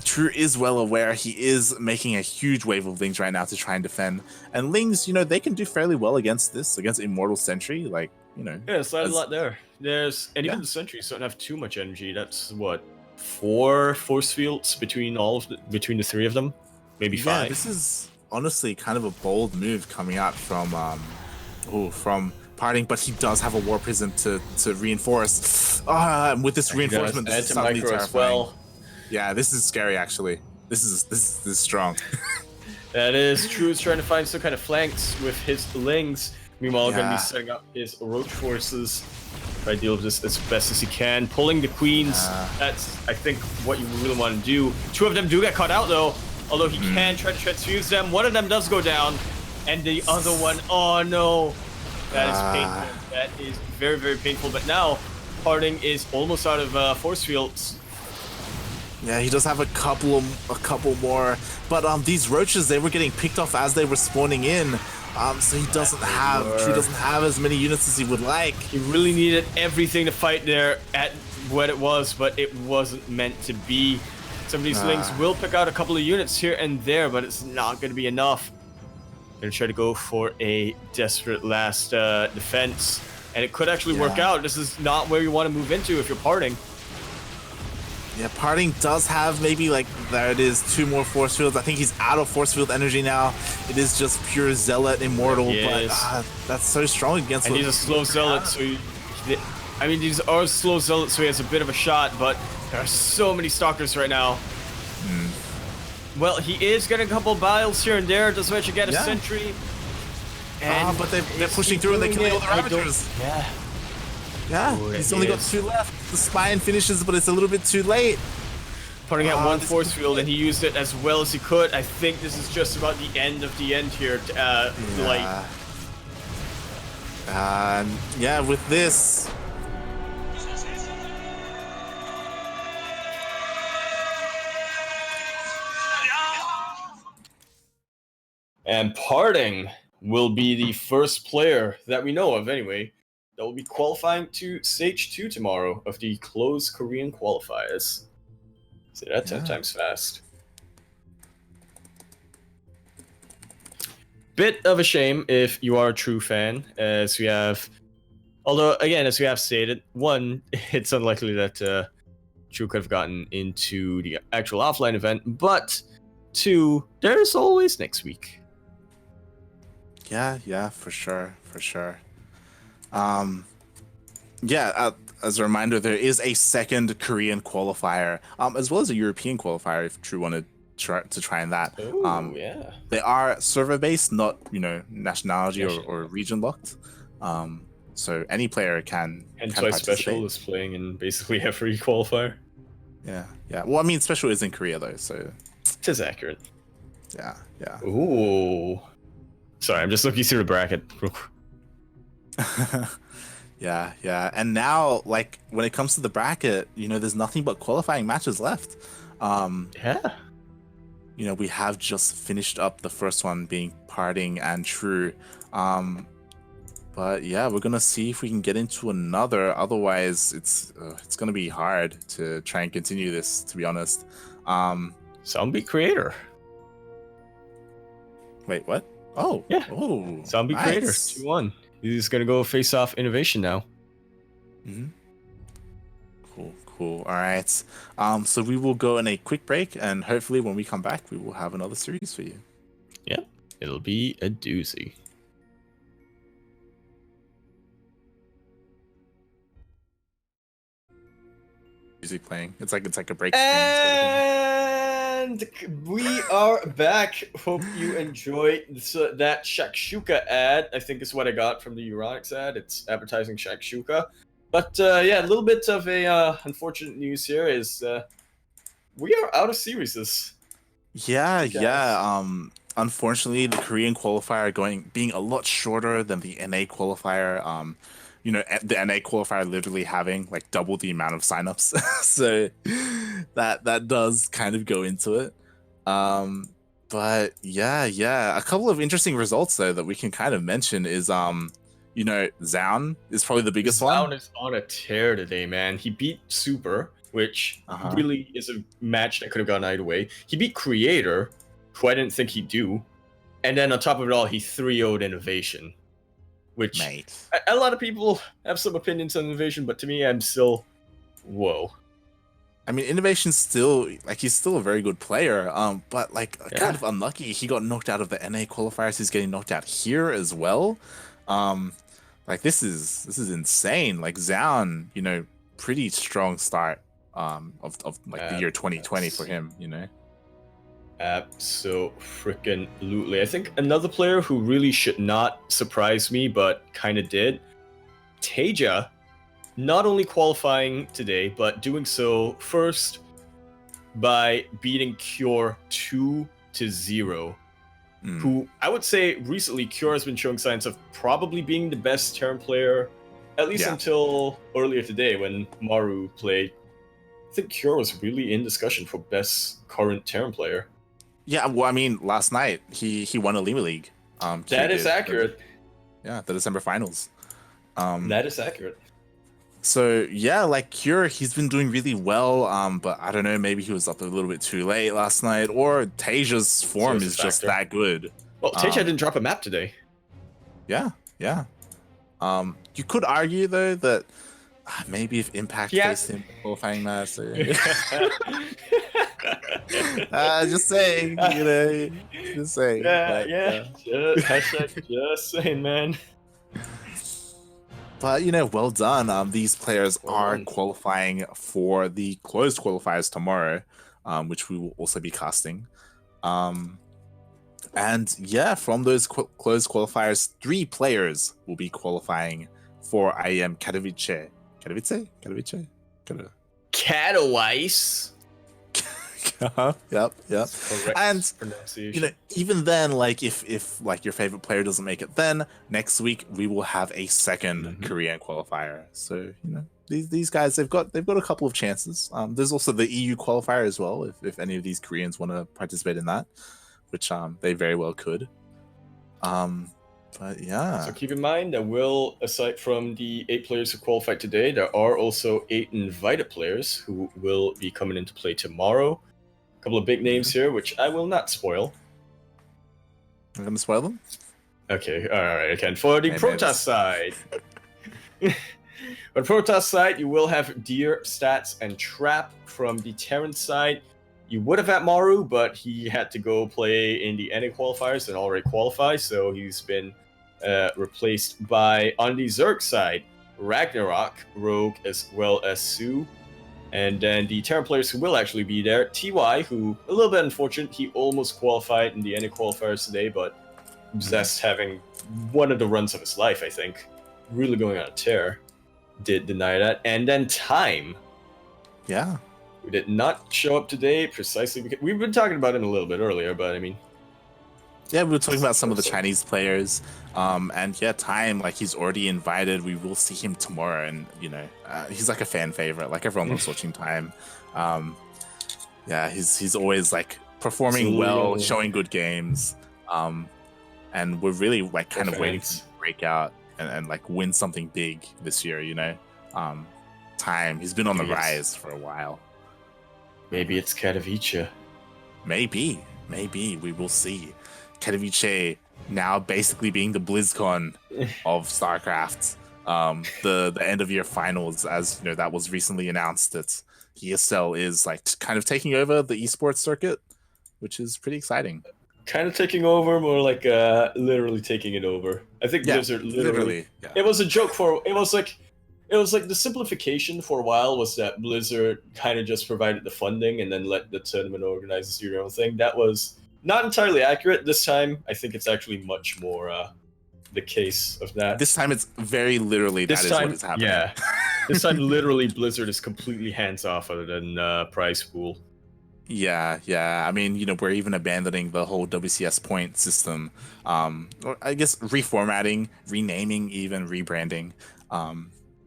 True is well aware he is making a huge wave of Lings right now to try and defend. And Lings, you know, they can do fairly well against Immortal Sentry. Like, you know. Yeah, it's a lot there. Even the sentries don't have too much energy. That's what, 4 force fields between the 3 of them, maybe 5. Yeah, this is honestly kind of a bold move coming out from Parting, but he does have a War Prison to reinforce. With this reinforcement, this is suddenly terrifying. Well. Yeah, this is scary actually. This is strong. That is True. Is trying to find some kind of flanks with his Lings. Meanwhile, going to be setting up his roach forces. Try to deal with this as best as he can. Pulling the queens. That's, I think, what you really want to do. 2 of them do get caught out, though. Although he can try to transfuse them. One of them does go down. And the other one, oh no. That is painful. That is very, very painful. But now, Parting is almost out of force fields. Yeah, he does have a couple more. But these roaches, they were getting picked off as they were spawning in. So he doesn't have as many units as he would like. He really needed everything to fight there at what it was, but it wasn't meant to be. Some of these Lings will pick out a couple of units here and there, but it's not going to be enough. Gonna try to go for a desperate last defense, and it could actually work out. This is not where you want to move into if you're Parting. Yeah, Parting does have maybe, like, there it is, 2 more force fields. I think he's out of force field energy now. It is just pure Zealot Immortal, but that's so strong against And he's a slow Zealot, so these are slow Zealots, so he has a bit of a shot, but there are so many Stalkers right now. Well, he is getting a couple biles here and there. Doesn't actually get a sentry. But they're pushing through and they're killing all the Ravagers. Yeah, he's only got 2 left. The Spine finishes, but it's a little bit too late. Putting out 1 force field, and he used it as well as he could. I think this is just about the end of the end here. With this. And Parting will be the first player that we know of, anyway, that will be qualifying to Stage 2 tomorrow of the closed Korean qualifiers. So that's 10 times fast. Bit of a shame if you are a True fan, as we have... Although, again, as we have stated, 1, it's unlikely that True could have gotten into the actual offline event, but 2, there's always next week. Yeah, for sure. As a reminder, there is a second Korean qualifier, as well as a European qualifier if True wanted to try in that. They are server based, not nationality or region locked. So any player can. Hence why Special is playing in basically every qualifier. Yeah. Well, I mean, Special is in Korea though, so it is accurate. Yeah. Ooh. Sorry, I'm just looking through the bracket. Yeah. And now, like, when it comes to the bracket, there's nothing but qualifying matches left. We have just finished up the first one being Parting and True. But yeah, we're gonna see if we can get into another. Otherwise, it's gonna be hard to try and continue this, to be honest. Zombie Creator. Wait, what? Oh, Yeah. oh, Zombie Creator, nice. 2-1. He's gonna go face off Innovation now. Mhm. Cool, cool. All right. So we will go in a quick break, and hopefully, when we come back, we will have another series for you. Yep, it'll be a doozy. Music playing. It's like a break screen. And we are back. Hope you enjoyed that shakshuka ad. I think is what I got from the Euronics ad. It's advertising shakshuka. But yeah, a little bit of a unfortunate news here is we are out of series. Yeah, Okay. yeah. Unfortunately, the Korean qualifier being a lot shorter than the NA qualifier. The NA qualifier literally having like double the amount of signups, so that does kind of go into it. But yeah. A couple of interesting results though that we can kind of mention is Zaun is probably the biggest one. Zaun is on a tear today, man. He beat Super, which Uh-huh. really is a match that could have gone either way. He beat Creator, who I didn't think he'd do. And then on top of it all, he 3-0'd Innovation, which Mate. a lot of people have some opinions on Innovation, but to me, I'm still, whoa. I mean, Innovation's still he's still a very good player. But kind of unlucky. He got knocked out of the NA qualifiers. He's getting knocked out here as well. This is insane. Like Zaun, pretty strong start. Of the year 2020 for him. Absolutely. I think another player who really should not surprise me, but kind of did, Teja, not only qualifying today, but doing so first by beating Cure 2-0. Who I would say recently Cure has been showing signs of probably being the best Terran player, at least until earlier today when Maru played. I think Cure was really in discussion for best current Terran player. Yeah, well, I mean, last night he won a Lima League. That is accurate. The December finals. That is accurate. So yeah, Cure, he's been doing really well. But I don't know, maybe he was up a little bit too late last night, or Teja's form is just that good. Well, Teja didn't drop a map today. Yeah. You could argue though that maybe if Impact faced him qualifying match. Just saying, just saying. Just saying, man. But well done. These players are qualifying for the closed qualifiers tomorrow, which we will also be casting. And yeah, from those closed qualifiers, 3 players will be qualifying for IEM Katowice. Katowice. Yep. Correct and pronunciation. even then, if your favorite player doesn't make it, then next week we will have a second Korean qualifier. So these guys, they've got a couple of chances. There's also the EU qualifier as well, if any of these Koreans want to participate in that, which they very well could. But yeah. So keep in mind that aside from the 8 players who qualified today, there are also 8 invited players who will be coming into play tomorrow. A couple of big names here, which I will not spoil. I'm gonna spoil them? Okay, alright, I can. For the Protoss side. On the Protoss side, you will have Deer, Stats, and Trap. From the Terran side, you would have had Maru, but he had to go play in the NA qualifiers and already qualify, so he's been replaced by, on the Zerg side, Ragnarok, Rogue, as well as Sue. And then the Terran players who will actually be there, TY, who, a little bit unfortunate, he almost qualified in the NA qualifiers today, but Zest having one of the runs of his life, I think. Really going on a tear. Did deny that. And then Time. Yeah. Who did not show up today precisely because we've been talking about him a little bit earlier, but I mean, yeah, we were talking about some of the Chinese players, and yeah, Time, he's already invited. We will see him tomorrow, and he's like a fan favorite. Everyone loves watching Time. Yeah, he's always performing well, showing good games, and we're really kind of waiting for him to break out and win something big this year. Time, he's been on the rise for a while. Maybe it's Katowice. Maybe we will see. Katowice now basically being the BlizzCon of StarCraft. The end of year finals, as you know, that was recently announced that ESL is like kind of taking over the esports circuit, which is pretty exciting. Kind of taking over, more like literally taking it over. I think Blizzard literally. Yeah. It was a joke for. It was like the simplification for a while was that Blizzard kind of just provided the funding and then let the tournament organizers do their own thing. That was not entirely accurate. This time, I think it's actually much more the case of that. This time, it's very literally that is what is happening. Yeah. This time, literally, Blizzard is completely hands off other than prize pool. Yeah. I mean, you know, we're even abandoning the whole WCS point system. Or I guess reformatting, renaming, even rebranding.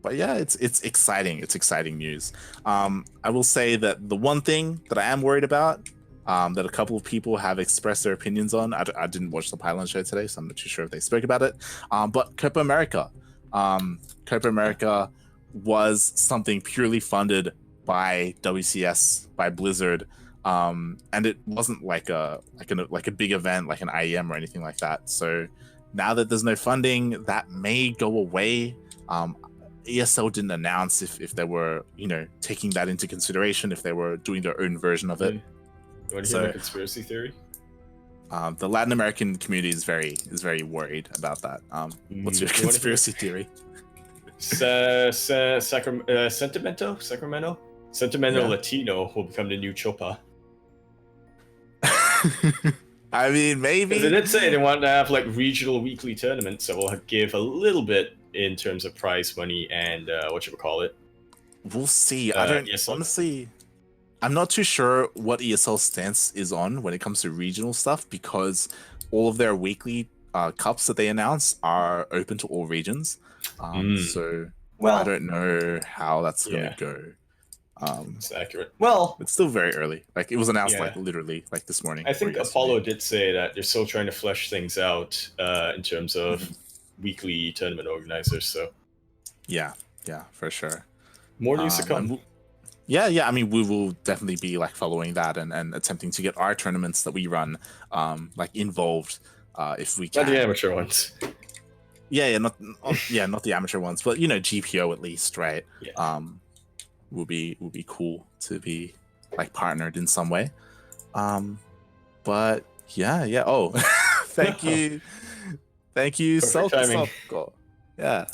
But yeah, it's exciting. It's exciting news. I will say that the one thing that I am worried about, that a couple of people have expressed their opinions on. I didn't watch the Pylon show today, so I'm not too sure if they spoke about it. But Copa America. Copa America was something purely funded by WCS, by Blizzard. And it wasn't like a big event like an IEM or anything like that. So now that there's no funding, that may go away. ESL didn't announce if they were, you know, taking that into consideration, if they were doing their own version of it. You want to hear my conspiracy theory? The Latin American community is very worried about that. What's your conspiracy theory? Sacramento Yeah. Latino will become the new Chopa. I mean, maybe. They did say they want to have like regional weekly tournaments that will give a little bit in terms of prize money and it. We'll see. I don't honestly. I'm not too sure what ESL's stance is on when it comes to regional stuff, because all of their weekly cups that they announce are open to all regions. So I don't know how that's going to go. It's accurate. Well, it's still very early. Like it was announced like literally like this morning. I think Apollo did say that they're still trying to flesh things out in terms of weekly tournament organizers. So yeah, for sure. More news to come. Yeah. I mean, we will definitely be like following that and attempting to get our tournaments that we run like involved if we can. Not the amateur ones. Not the amateur ones, but you know, GPO at least, right? Yeah. Will be cool to be like partnered in some way. But yeah. Oh, thank you, Soko. Yeah.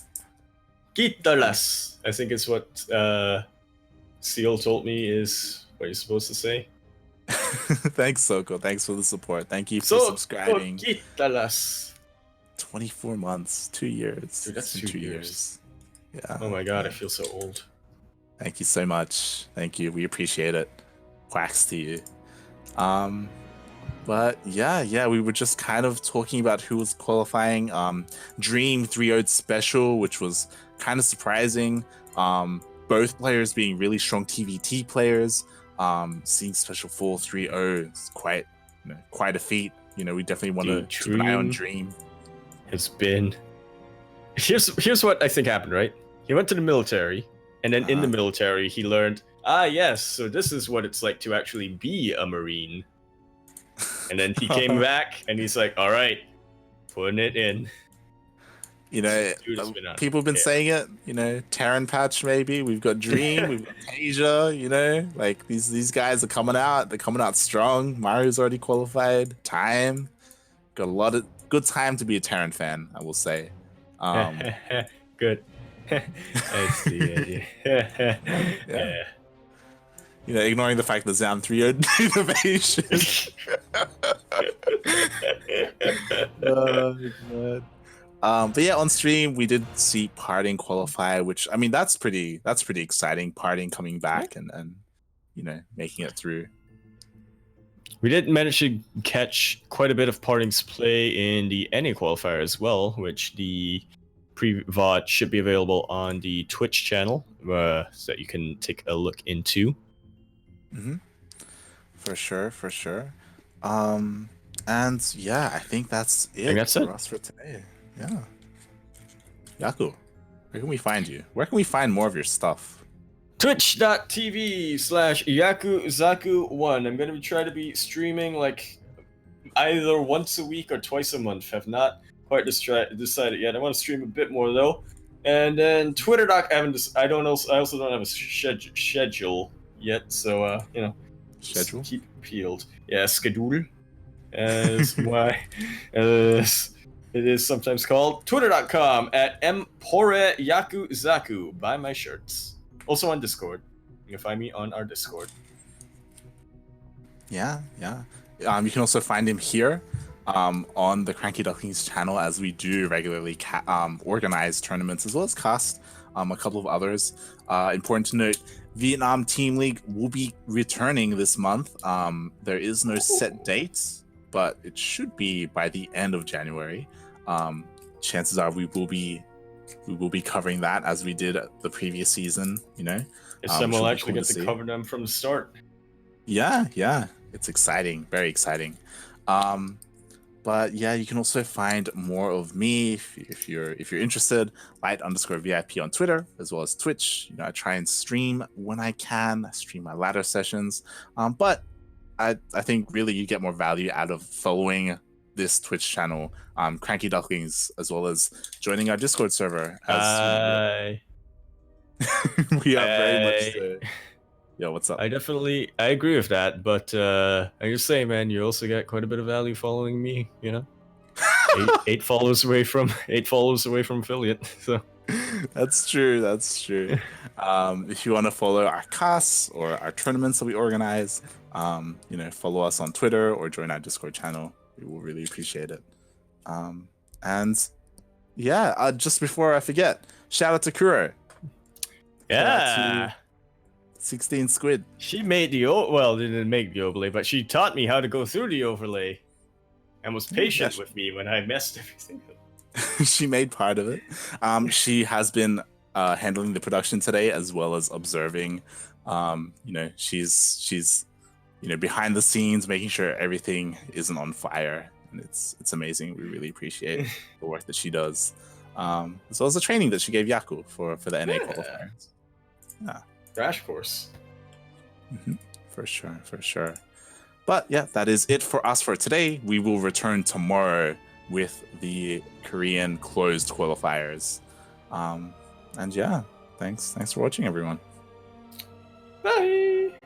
Quítalas. I think it's what Seal told me is what you're supposed to say. Thanks, Soko. Thanks for the support. Thank you for subscribing. Quítalas. 24 months, 2 years. Dude, that's 2 years. Yeah. Oh my god, I feel so old. Thank you so much. Thank you. We appreciate it. Quacks to you. But yeah, we were just kind of talking about who was qualifying. Dream 3-0 special, which was kind of surprising. Both players being really strong TVT players. Seeing Special 4 3-0 is quite a feat. You know, we definitely want to keep an eye on Dream. Has been. Here's what I think happened, right? He went to the military. And then in the military, he learned, yes, so this is what it's like to actually be a Marine. And then he came back, and he's like, all right, putting it in. You know, people have been saying it, you know, Terran Patch maybe. We've got Dream, we've got Asia, you know, like these guys are coming out. They're coming out strong. Mario's already qualified. Time. Got a lot of good time to be a Terran fan, I will say. Good. I see. Yeah. You know, ignoring the fact that Zam 3-0 innovation. Oh, God. But yeah, on stream we did see Parting qualify, which I mean that's pretty exciting. Parting coming back and you know, making it through. We did manage to catch quite a bit of Parting's play in the NA qualifier as well, which the pre-VOD should be available on the Twitch channel, so that you can take a look into. For sure. And yeah, I think that's it for us for today. Yeah. Yaku, where can we find you? Where can we find more of your stuff? Twitch.tv/Yakuzaku1. I'm going to try to be streaming like either once a week or twice a month. Have not quite decided yet. I want to stream a bit more though. And then Twitter. I haven't. I don't know. I also don't have a schedule yet. So just Schedule. keep peeled. Yeah, schedule. As my as it is sometimes called. Twitter.com at Empore Yakuzaku. Buy my shirts. Also on Discord. You can find me on our Discord. Yeah. You can also find him here on the CranKy Ducklings channel, as we do regularly organize tournaments as well as cast a couple of others. Important to note, Vietnam Team League will be returning this month. There is no set date, but it should be by the end of January. Chances are we will be covering that as we did the previous season. Some will actually get to cover them from the start. Yeah, it's exciting, very exciting. But yeah, you can also find more of me if you're interested. Light_VIP on Twitter as well as Twitch. I try and stream when I can. I stream my ladder sessions. But I think really you get more value out of following this Twitch channel, CranKy Ducklings, as well as joining our Discord server. We are very much so. Yo, what's up? I agree with that, but I just say, man, you also get quite a bit of value following me. eight followers away from affiliate. So that's true. If you want to follow our casts or our tournaments that we organize, follow us on Twitter or join our Discord channel. We will really appreciate it. And yeah, just before I forget, shout out to Kuro. Yeah. 16 squid. She made didn't make the overlay, but she taught me how to go through the overlay and was patient with me when I messed everything up. She made part of it. She has been handling the production today as well as observing. She's behind the scenes, making sure everything isn't on fire, and it's amazing. We really appreciate the work that she does, as well as the training that she gave Yaku for the NA qualifiers. Yeah. Crash course. For sure. But yeah, that is it for us for today. We will return tomorrow with the Korean closed qualifiers. And yeah, thanks for watching, everyone. Bye.